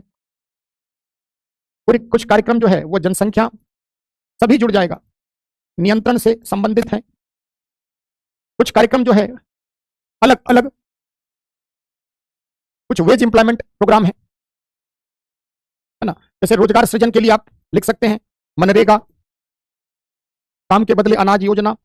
और कुछ कार्यक्रम जो है वह जनसंख्या, सभी जुड़ जाएगा, नियंत्रण से संबंधित है, कुछ कार्यक्रम जो है अलग अलग, कुछ वेज एम्प्लॉयमेंट प्रोग्राम है ना। जैसे रोजगार सृजन के लिए आप लिख सकते हैं मनरेगा, काम के बदले अनाज योजना।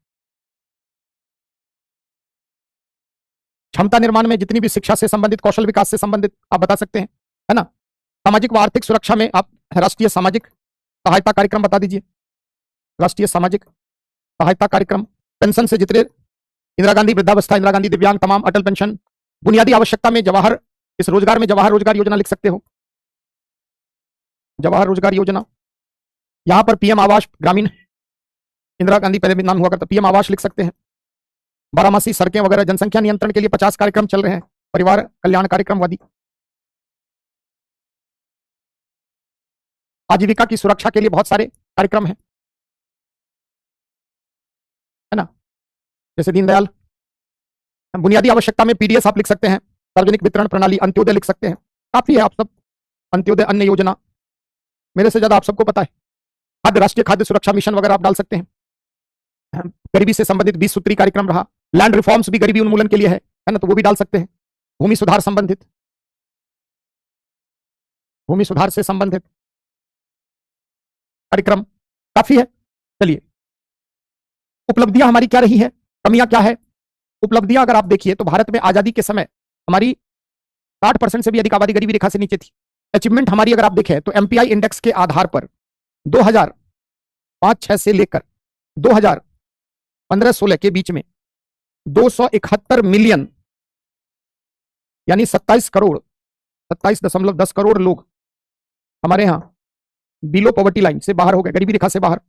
क्षमता निर्माण में जितनी भी शिक्षा से संबंधित, कौशल विकास से संबंधित आप बता सकते हैं, है ना। सामाजिक व आर्थिक सुरक्षा में आप राष्ट्रीय सामाजिक सहायता कार्यक्रम बता दीजिए, राष्ट्रीय सामाजिक सहायता कार्यक्रम। पेंशन से जितने, इंदिरा गांधी वृद्धावस्था, इंदिरा गांधी दिव्यांग, तमाम अटल पेंशन। बुनियादी आवश्यकता में जवाहर, इस रोजगार में जवाहर रोजगार योजना लिख सकते हो, जवाहर रोजगार योजना। यहां पर पीएम आवास ग्रामीण, इंदिरा गांधी पहले भी नाम हुआ करता, पीएम आवास लिख सकते हैं। बारामासी सड़कें वगैरह। जनसंख्या नियंत्रण के लिए 50 कार्यक्रम चल रहे हैं, परिवार कल्याण कार्यक्रमवादी। आजीविका की सुरक्षा के लिए बहुत सारे कार्यक्रम हैं, है ना। जैसे दीनदयाल। बुनियादी आवश्यकता में पीडीएस आप लिख सकते हैं, सार्वजनिक वितरण प्रणाली, अंत्योदय लिख सकते हैं, काफी है आप सब। अंत्योदय अन्न योजना, मेरे से ज्यादा आप सबको पता है। खाद्य, राष्ट्रीय खाद्य सुरक्षा मिशन वगैरह आप डाल सकते हैं। गरीबी से संबंधित 20 सूत्री कार्यक्रम रहा। लैंड रिफॉर्म्स भी गरीबी उन्मूलन के लिए है ना, तो वो भी डाल सकते हैं। भूमि सुधार संबंधित, भूमि सुधार से संबंधित कार्यक्रम काफी है। चलिए, उपलब्धियां हमारी क्या रही है, कमियां क्या है। उपलब्धियां अगर आप देखिए तो भारत में आजादी के समय हमारी 60% से भी अधिक आबादी गरीबी रेखा से नीचे थी। अचीवमेंट हमारी अगर आप देखें तो एमपीआई इंडेक्स के आधार पर 2005-6 से लेकर 2015-16 के बीच में 271 मिलियन यानी 27 करोड़ 27.10 करोड़ लोग हमारे यहां बिलो पॉवर्टी लाइन से बाहर हो गए, गरीबी रेखा से बाहर।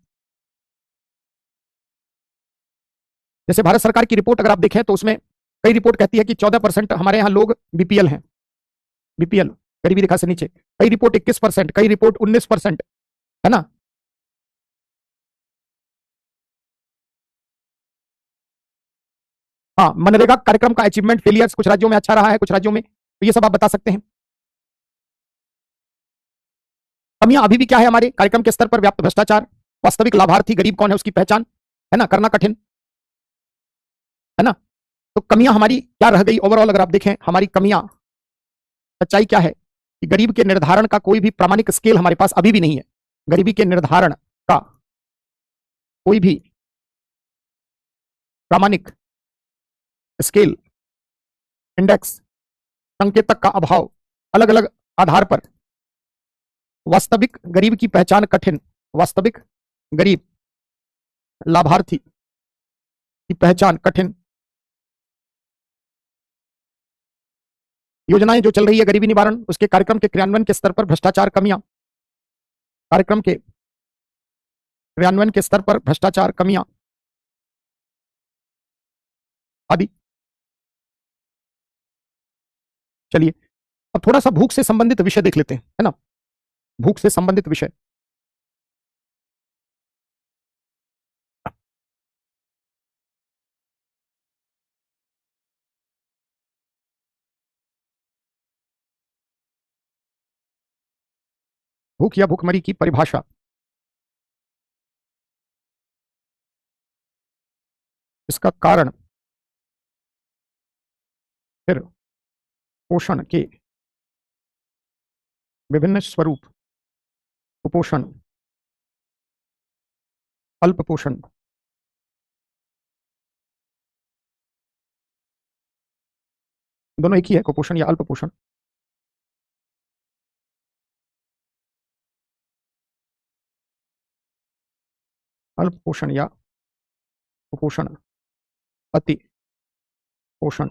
जैसे भारत सरकार की रिपोर्ट अगर आप देखें तो उसमें कई रिपोर्ट कहती है कि 14% हमारे यहां लोग बीपीएल हैं, बीपीएल गरीबी रेखा से नीचे, कई रिपोर्ट 21%, कई रिपोर्ट 19%, है ना। हाँ, मनरेगा कार्यक्रम का अचीवमेंट फेलियर्स कुछ राज्यों में अच्छा रहा है, कुछ राज्यों में, तो ये सब आप बता सकते हैं। कमियां अभी भी क्या है हमारे कार्यक्रम के स्तर पर? व्याप्त भ्रष्टाचार, वास्तविक लाभार्थी गरीब कौन है उसकी पहचान, है ना, करना कठिन, है ना। तो कमियां हमारी क्या रह गई ओवरऑल? अगर आप देखें हमारी कमियां, सच्चाई क्या है कि गरीब के निर्धारण का कोई भी प्रामाणिक स्केल हमारे पास अभी भी नहीं है। गरीबी के निर्धारण का कोई भी प्रामाणिक स्केल, इंडेक्स, संकेतक का अभाव, अलग अलग आधार पर वास्तविक गरीब की पहचान कठिन, वास्तविक गरीब लाभार्थी की पहचान कठिन। योजनाएं जो चल रही है गरीबी निवारण, उसके कार्यक्रम के क्रियान्वयन के स्तर पर भ्रष्टाचार, कमियां, कार्यक्रम के क्रियान्वयन के स्तर पर भ्रष्टाचार, कमियां आदि। चलिए अब थोड़ा सा भूख से संबंधित विषय देख लेते हैं, है ना, भूख से संबंधित विषय। भूख या भूखमरी की परिभाषा, इसका कारण, फिर पोषण के विभिन्न स्वरूप, कुपोषण, अल्प पोषण, दोनों एक ही है, कुपोषण या अल्प पोषण। अल्प पोषण या कुपोषण, अति पोषण,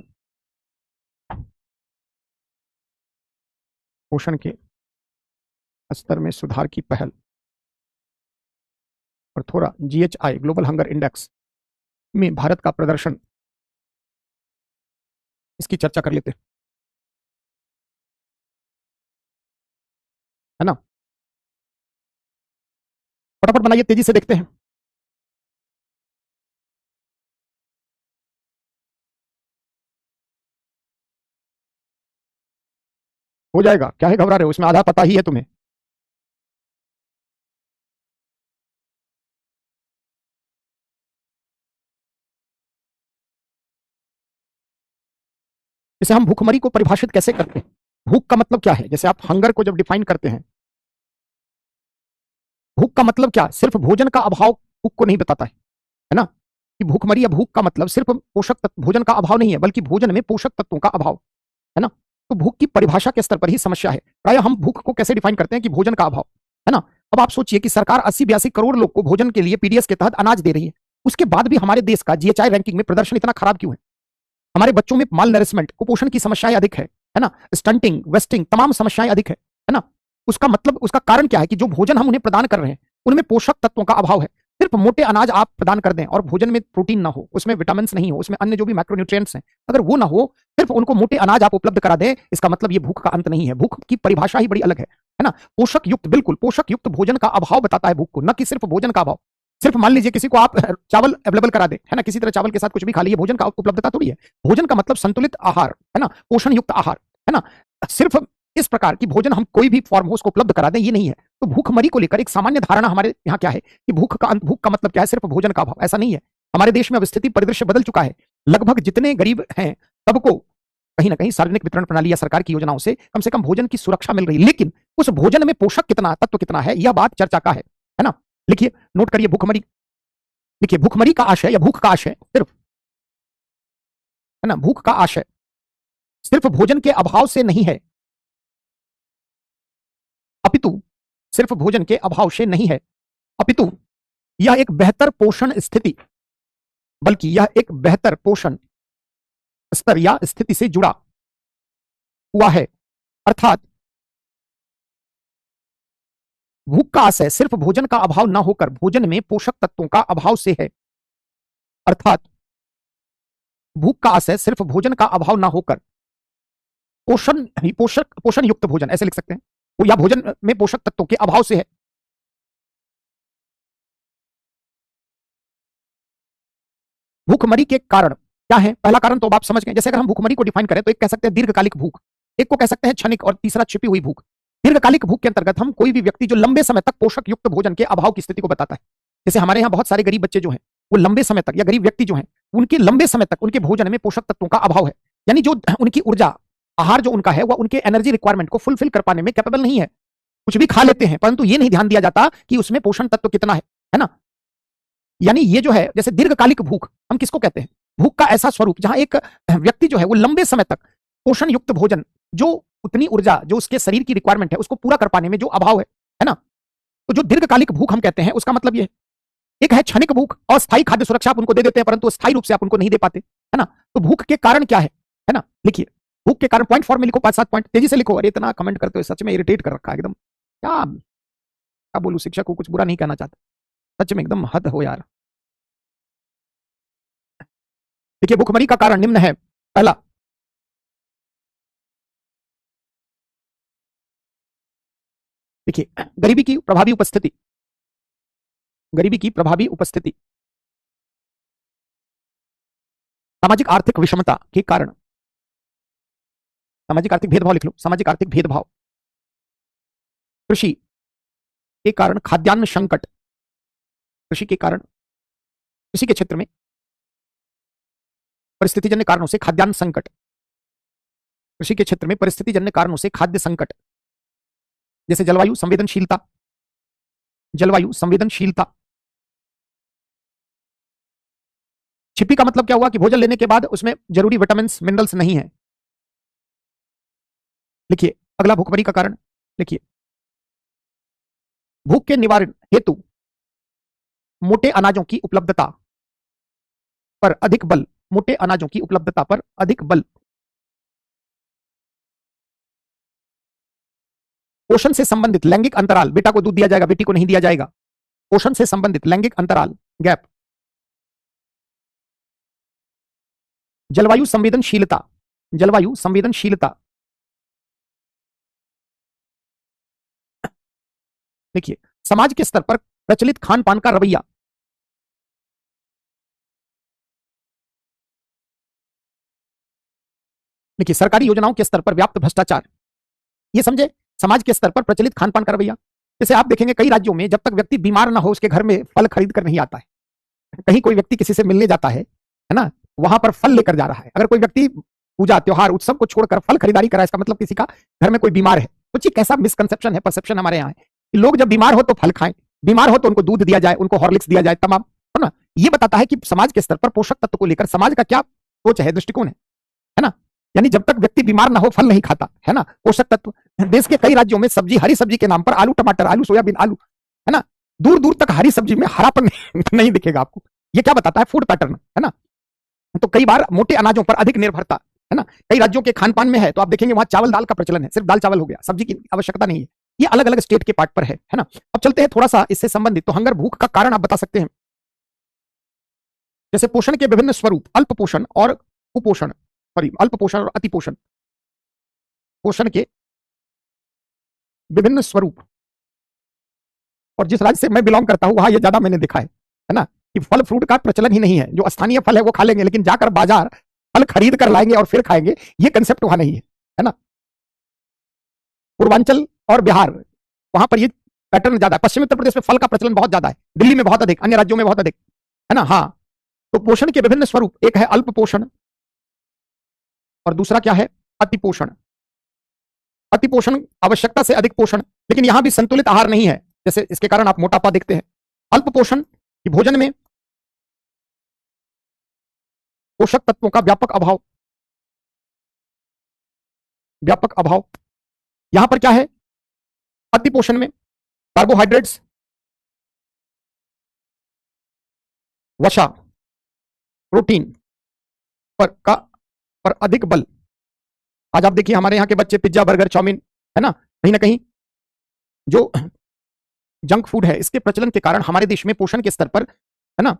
पोषण के स्तर में सुधार की पहल, और थोड़ा जीएचआई ग्लोबल हंगर इंडेक्स में भारत का प्रदर्शन, इसकी चर्चा कर लेते हैं, है ना। फटाफट बनाइए, तेजी से देखते हैं। हो जाएगा, क्या है घबरा रहे हो, इसमें आधा पता ही है तुम्हें। इसे हम भूखमरी को परिभाषित कैसे करते हैं? भूख का मतलब क्या है? जैसे आप हंगर को जब डिफाइन करते हैं, भूख का मतलब क्या? सिर्फ भोजन का अभाव भूख को नहीं बताता है ना, कि भूखमरी या भूख का मतलब सिर्फ पोषक तत्व, भोजन का अभाव नहीं है, बल्कि भोजन में पोषक तत्वों का अभाव, है ना। तो भूख की परिभाषा के स्तर पर ही समस्या है। प्राय हम भूख को कैसे डिफाइन करते हैं कि भोजन का अभाव, है ना। अब आप सोचिए कि सरकार 80-82 करोड़ लोग को भोजन के लिए पीडीएस के तहत अनाज दे रही है, उसके बाद भी हमारे देश का जीएचआई रैंकिंग में प्रदर्शन इतना खराब क्यों है? हमारे बच्चों में माल नरिशमेंट, कुपोषण की समस्याएं अधिक है ना, स्टंटिंग, वेस्टिंग, तमाम समस्याएं अधिक है ना। उसका मतलब, उसका कारण क्या है कि जो भोजन हम उन्हें प्रदान कर रहे हैं उनमें पोषक तत्वों का अभाव है। सिर्फ मोटे अनाज आप प्रदान कर दें और भोजन में प्रोटीन ना हो, उसमें विटामिन नहीं हो, उसमें अन्य जो भी मैक्रोन्यूट्रिएंट्स हैं अगर वो ना हो, सिर्फ उनको मोटे अनाज आप उपलब्ध करा दें, इसका मतलब ये भूख का अंत नहीं है। भूख की परिभाषा ही बड़ी अलग है ना। पोषक युक्त, बिल्कुल पोषक युक्त भोजन का अभाव बताता है भूख को, न कि सिर्फ भोजन का अभाव। सिर्फ मान लीजिए किसी को आप चावल अवेलेबल करा दे, है ना, किसी तरह चावल के साथ कुछ भी खा लीजिए, भोजन का उपलब्धता थोड़ी है। भोजन का मतलब संतुलित आहार, है ना, पोषण युक्त आहार, है ना। सिर्फ इस प्रकार की भोजन हम कोई भी फॉर्म हो उसको उपलब्ध करा दें, ये नहीं है। तो भूखमरी को लेकर एक सामान्य धारणा हमारे यहाँ क्या है कि भूख का मतलब क्या है? सिर्फ भोजन का अभाव, ऐसा नहीं है। हमारे देश में अब स्थिति, परिदृश्य बदल चुका है। लगभग जितने गरीब हैं सबको कहीं ना कहीं सार्वजनिक वितरण प्रणाली या सरकार की योजनाओं से कम भोजन की सुरक्षा मिल रही है, लेकिन उस भोजन में पोषक कितना, तत्व कितना है, यह बात चर्चा का है ना। लिखिए, नोट करिए भूखमरी। देखिए, भूखमरी का आशय या भूख का आशय सिर्फ, है ना, भूख का आशय सिर्फ भोजन के अभाव से नहीं है, अपितु सिर्फ भोजन के अभाव से नहीं है, अपितु यह एक बेहतर पोषण स्थिति, बल्कि यह एक बेहतर पोषण स्तर या स्थिति से जुड़ा हुआ है। अर्थात भूख का आशय सिर्फ भोजन का अभाव न होकर भोजन में पोषक तत्वों का अभाव से है। अर्थात भूख का आशय सिर्फ भोजन का अभाव न होकर पोषण युक्त भोजन, ऐसे लिख सकते हैं, वो या भोजन में पोषक तत्वों के अभाव से है। भूखमरी के कारण क्या है? पहला कारण तो आप समझ गए। जैसे अगर हम भूखमरी को डिफाइन करें तो एक कह सकते हैं दीर्घकालिक भूख, एक को कह सकते हैं क्षणिक, और तीसरा छिपी हुई भूख। दीर्घकालिक भूख के अंतर्गत हम कोई भी व्यक्ति जो लंबे समय तक पोषक युक्त भोजन के अभाव की स्थिति को बताता है। जैसे हमारे यहाँ बहुत सारे गरीब बच्चे जो हैं वो लंबे समय तक, या गरीब व्यक्ति जो हैं उनके लंबे समय तक उनके भोजन में पोषक तत्वों का अभाव है, यानी जो उनकी ऊर्जा, आहार जो उनका है वह उनके एनर्जी रिक्वायरमेंट को फुलफिल कर पाने में कैपेबल नहीं है। कुछ भी खा लेते हैं परंतु ये नहीं ध्यान दिया जाता कि उसमें पोषण तत्व कितना है ना। यानी ये जो है, जैसे दीर्घकालिक भूख हम किसको कहते हैं? भूख का ऐसा स्वरूप जहां एक व्यक्ति जो है वो लंबे समय तक पोषण युक्त भोजन, जो उतनी ऊर्जा जो उसके शरीर की रिक्वायरमेंट है उसको पूरा कर पाने में जो अभाव है ना, तो जो दीर्घकालिक भूख हम कहते हैं उसका मतलब ये है। एक है क्षणिक भूख, अस्थायी खाद्य सुरक्षा आप उनको दे देते हैं परंतु स्थायी रूप से आप उनको नहीं दे पाते, है ना। तो भूख के कारण क्या है ना, लिखिए। भूख के कारण पॉइंट फॉर्म में लिखो, 5-7 पॉइंट तेजी से लिखो। अरे इतना कमेंट करते हो, सच में इरिटेट कर रखा है एकदम। क्या बोलूं, शिक्षक को कुछ बुरा नहीं कहना चाहता, सच में एकदम हद हो यार। देखिए भूखमरी का कारण निम्न है। पहला, देखिए गरीबी की प्रभावी उपस्थिति, गरीबी की प्रभावी उपस्थिति, सामाजिक आर्थिक विषमता के कारण, सामाजिक आर्थिक भेदभाव लिख लो, सामाजिक आर्थिक भेदभाव, कृषि के कारण खाद्यान्न संकट, कृषि के कारण, कृषि के क्षेत्र में परिस्थितिजन्य कारणों से खाद्यान्न संकट, कृषि के क्षेत्र में परिस्थितिजन्य कारणों से खाद्य संकट, जैसे जलवायु संवेदनशीलता, जलवायु संवेदनशीलता। छिपी का मतलब क्या हुआ कि भोजन लेने के बाद उसमें जरूरी विटामिन मिनरल्स नहीं है। लिखिए अगला भूखमरी का कारण, लिखिए भूख के निवारण हेतु मोटे अनाजों की उपलब्धता पर अधिक बल, मोटे अनाजों की उपलब्धता पर अधिक बल। पोषण से संबंधित लैंगिक अंतराल, बेटा को दूध दिया जाएगा, बेटी को नहीं दिया जाएगा। पोषण से संबंधित लैंगिक अंतराल, गैप। जलवायु संवेदनशीलता, जलवायु संवेदनशीलता। देखिए समाज के स्तर पर प्रचलित खान पान का रवैया, देखिए सरकारी योजनाओं के स्तर पर व्याप्त भ्रष्टाचार। ये समझे, समाज के स्तर पर प्रचलित खान पान का रवैया। जैसे आप देखेंगे कई राज्यों में जब तक व्यक्ति बीमार ना हो उसके घर में फल खरीद कर नहीं आता है। कहीं कोई व्यक्ति किसी से मिलने जाता है ना, वहां पर फल लेकर जा रहा है। अगर कोई व्यक्ति पूजा त्योहार उत्सव को छोड़कर फल खरीदारी करा, इसका मतलब किसी का घर में कोई बीमार है। कुछ कैसा मिसकंसेप्शन है, परसेप्शन हमारे यहाँ है कि लोग जब बीमार हो तो फल खाएं, बीमार हो तो उनको दूध दिया जाए, उनको हॉर्लिक्स दिया जाए, तमाम, है ना। ये बताता है कि समाज के स्तर पर पोषक तत्व को लेकर समाज का क्या सोच है, दृष्टिकोण है ना। यानी जब तक व्यक्ति बीमार ना हो फल नहीं खाता, है ना। पोषक तत्व, देश के कई राज्यों में सब्जी, हरी सब्जी के नाम पर आलू टमाटर, आलू सोयाबीन, आलू, है ना, दूर दूर तक हरी सब्जी में हरापन नहीं दिखेगा आपको। ये क्या बताता है? फूड पैटर्न, है ना। तो कई बार मोटे अनाजों पर अधिक निर्भरता, है ना। कई राज्यों के खान पान में है तो आप देखेंगे वहां चावल दाल का प्रचलन है, सिर्फ दाल चावल हो गया, सब्जी की आवश्यकता नहीं है। ये अलग अलग स्टेट के पार्ट पर है ना। अब चलते हैं थोड़ा सा इससे संबंधित, तो हंगर भूख का कारण आप बता सकते हैं। जैसे पोषण के विभिन्न स्वरूप, अल्प पोषण और कुपोषण, सॉरी अल्प पोषण और अति पोषण। पोषण के विभिन्न स्वरूप, और जिस राज्य से मैं बिलोंग करता हूं वहां ये ज्यादा मैंने देखा है ना, कि फल फ्रूट का प्रचलन ही नहीं है। जो स्थानीय फल है वो खा लेंगे, लेकिन जाकर बाजार फल खरीद कर लाएंगे और फिर खाएंगे, ये कंसेप्ट वहां नहीं है ना। पूर्वांचल और बिहार, वहां पर ये पैटर्न ज्यादा है। पश्चिमी उत्तर प्रदेश में फल का प्रचलन बहुत ज्यादा है, दिल्ली में बहुत अधिक, अन्य राज्यों में बहुत अधिक, है ना। हाँ, तो पोषण के विभिन्न स्वरूप, एक है अल्प पोषण और दूसरा क्या है? अति पोषण। अति पोषण आवश्यकता से अधिक पोषण, लेकिन यहां भी संतुलित आहार नहीं है, जैसे इसके कारण आप मोटापा देखते हैं। अल्प पोषण कि भोजन में पोषक तत्वों का व्यापक अभाव, व्यापक अभाव। यहां पर क्या है? अति पोषण में कार्बोहाइड्रेट्स, वसा, प्रोटीन पर का पर अधिक बल। आज आप देखिए हमारे यहाँ के बच्चे पिज्जा, बर्गर, चाउमीन, है ना कहीं जो जंक फूड है इसके प्रचलन के कारण हमारे देश में पोषण के स्तर पर, है ना,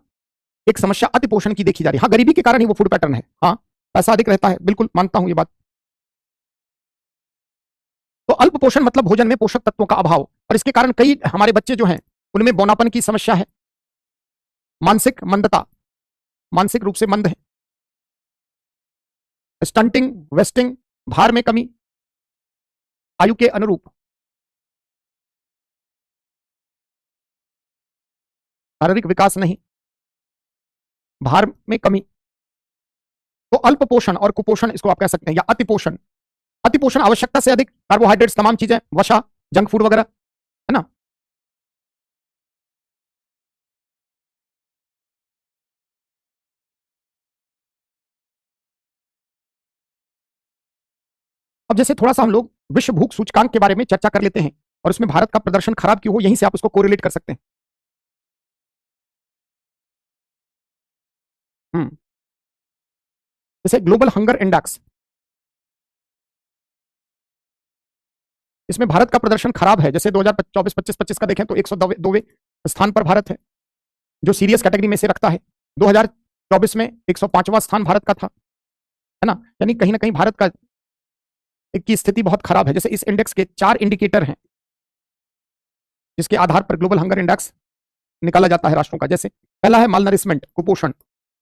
एक समस्या अति पोषण की देखी जा रही है। हाँ, गरीबी के कारण ही वो फूड पैटर्न है। हाँ, पैसा अधिक रहता है, बिल्कुल मानता हूं ये बात। तो अल्प पोषण मतलब भोजन में पोषक तत्वों का अभाव, और इसके कारण कई हमारे बच्चे जो हैं उनमें बौनापन की समस्या है, मानसिक मंदता, मानसिक रूप से मंद है, स्टंटिंग, वेस्टिंग, भार में कमी, आयु के अनुरूप शारीरिक विकास नहीं, भार में कमी। तो अल्प पोषण और कुपोषण इसको आप कह सकते हैं, या अतिपोषण। अतिपोषण आवश्यकता से अधिक कार्बोहाइड्रेट्स, तमाम चीजें, वसा, जंक फूड वगैरह, है ना। अब जैसे थोड़ा सा हम लोग विश्व भूख सूचकांक के बारे में चर्चा कर लेते हैं, और उसमें भारत का प्रदर्शन खराब क्यों हो, यहीं से आप उसको कोरिलेट कर सकते हैं। जैसे ग्लोबल हंगर इंडेक्स, इसमें भारत का प्रदर्शन खराब है। जैसे 2024-25 का देखें तो 102वें स्थान पर भारत है, जो सीरियस कैटेगरी में से रखता है। 2024 में 105वां स्थान भारत का था, है ना। यानी कहीं ना कहीं भारत का की स्थिति बहुत खराब है। जैसे इस इंडेक्स के 4 इंडिकेटर हैं जिसके आधार पर ग्लोबल हंगर इंडेक्स निकाला जाता है राष्ट्रों का। जैसे पहला है मालनरिशमेंट, कुपोषण,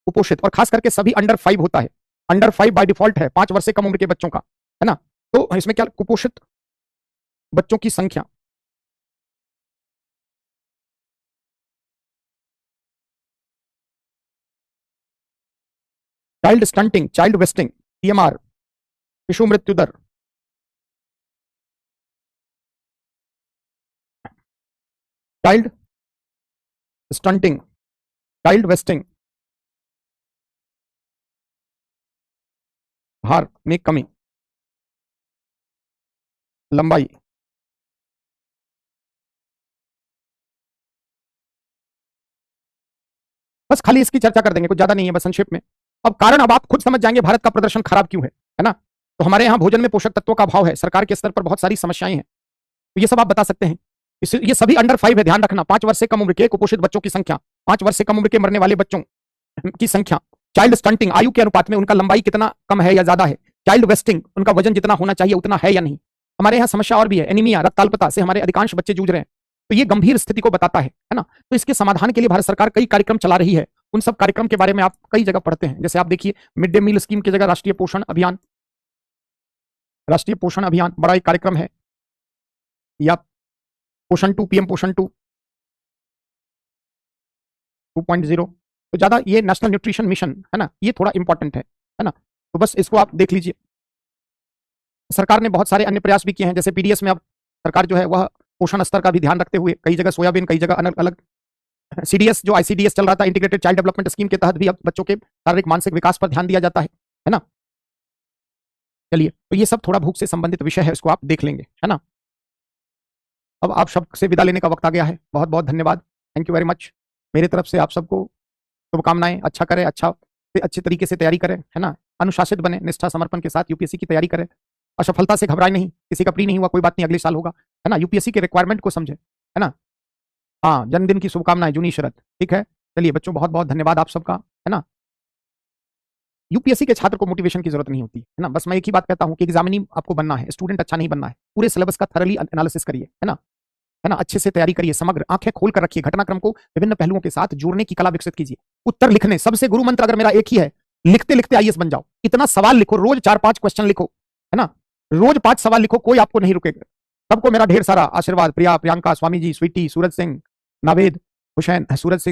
कुपोषित, और खास करके सभी अंडर 5 होता है। अंडर 5 बाय डिफॉल्ट है 5 वर्ष से कम उम्र के बच्चों का, है ना। तो इसमें क्या, कुपोषित बच्चों की संख्या, child stunting, child wasting, TMR, शिशु मृत्यु दर, चाइल्ड स्टंटिंग, चाइल्ड वेस्टिंग, भार में कमी, लंबाई, बस खाली इसकी चर्चा कर देंगे, कुछ ज्यादा नहीं है, बस संक्षेप में। अब कारण अब आप खुद समझ जाएंगे भारत का प्रदर्शन खराब क्यों है ना। तो हमारे यहाँ भोजन में पोषक तत्वों का अभाव है, सरकार के स्तर पर बहुत सारी समस्याएं हैं, तो ये सब आप बता सकते हैं। ये सभी अंडर 5 है, ध्यान रखना। 5 वर्ष से कम उम्र के कुपोषित बच्चों की संख्या, 5 वर्ष से कम उम्र के मरने वाले बच्चों की संख्या, चाइल्ड स्टंटिंग, आयु के अनुपात में उनका लंबाई कितना कम है या ज्यादा है, चाइल्ड वेस्टिंग, उनका वजन जितना होना चाहिए उतना है या नहीं। हमारे यहाँ समस्या और भी है, एनीमिया, रक्ताल्पता से हमारे अधिकांश बच्चे जूझ रहे हैं, तो ये गंभीर स्थिति को बताता है ना। तो इसके समाधान के लिए भारत सरकार कई कार्यक्रम चला रही है। उन सब कार्यक्रम के बारे में आप कई जगह पढ़ते हैं। जैसे आप देखिए, मिड डे मील स्कीम की जगह राष्ट्रीय पोषण अभियान, राष्ट्रीय पोषण अभियान बड़ा एक कार्यक्रम है, या पोषण 2, पीएम पोषण 2.0, तो ज्यादा ये नेशनल न्यूट्रिशन मिशन है ना, ये थोड़ा इंपॉर्टेंट है ना। तो बस इसको आप देख लीजिए। सरकार ने बहुत सारे अन्य प्रयास भी किए हैं, जैसे पीडीएस में अब सरकार जो है वह पोषण स्तर का भी ध्यान रखते हुए कई जगह सोयाबीन, कई जगह अलग अलग, सीडीएस जो आईसीडीएस चल रहा था, इंटीग्रेटेड चाइल्ड डेवलपमेंट स्कीम के तहत भी अब बच्चों के शारीरिक मानसिक विकास पर ध्यान दिया जाता है ना। चलिए, तो ये सब थोड़ा भूख से संबंधित विषय है, इसको आप देख लेंगे, है ना। अब आप सबसे विदा लेने का वक्त आ गया है। बहुत बहुत धन्यवाद, थैंक यू वेरी मच। मेरे तरफ से आप सबको शुभकामनाएं, अच्छा करें, अच्छे तरीके से तैयारी करें, है ना। अनुशासित बने, निष्ठा समर्पण के साथ यूपीएससी की तैयारी करें। असफलता से घबराए नहीं, किसी का प्री नहीं हुआ कोई बात नहीं, अगले साल होगा, है ना। यूपीएससी के रिक्वायरमेंट को समझे, है ना। हाँ, जन्मदिन की शुभकामनाएं, जूनी शरद, ठीक है। चलिए बच्चों, बहुत बहुत धन्यवाद आप सबका, है ना। यूपीएससी के छात्र को मोटिवेशन की जरूरत नहीं होती, है ना। बस मैं एक ही बात कहता हूं कि एग्जामिनी आपको बनना है, स्टूडेंट अच्छा नहीं बनना है। पूरे सिलेबस का थरली एनालिसिस करिए, है ना, अच्छे से तैयारी करिए, समग्र आंखें खोल कर रखिए, घटनाक्रम को विभिन्न पहलुओं के साथ जोड़ने की कला विकसित कीजिए। उत्तर लिखने, सबसे गुरु मंत्र अगर मेरा एक ही है, लिखते लिखते आईएएस बन जाओ। इतना सवाल लिखो, रोज 4-5 क्वेश्चन लिखो, है ना, रोज 5 सवाल लिखो, कोई आपको नहीं रुकेगा। सबको मेरा ढेर सारा आशीर्वाद। प्रिया, प्रियंका, स्वामी जी, स्वीटी, सूरज सिंह, नावेद, हुसैन, सूरज सिंह।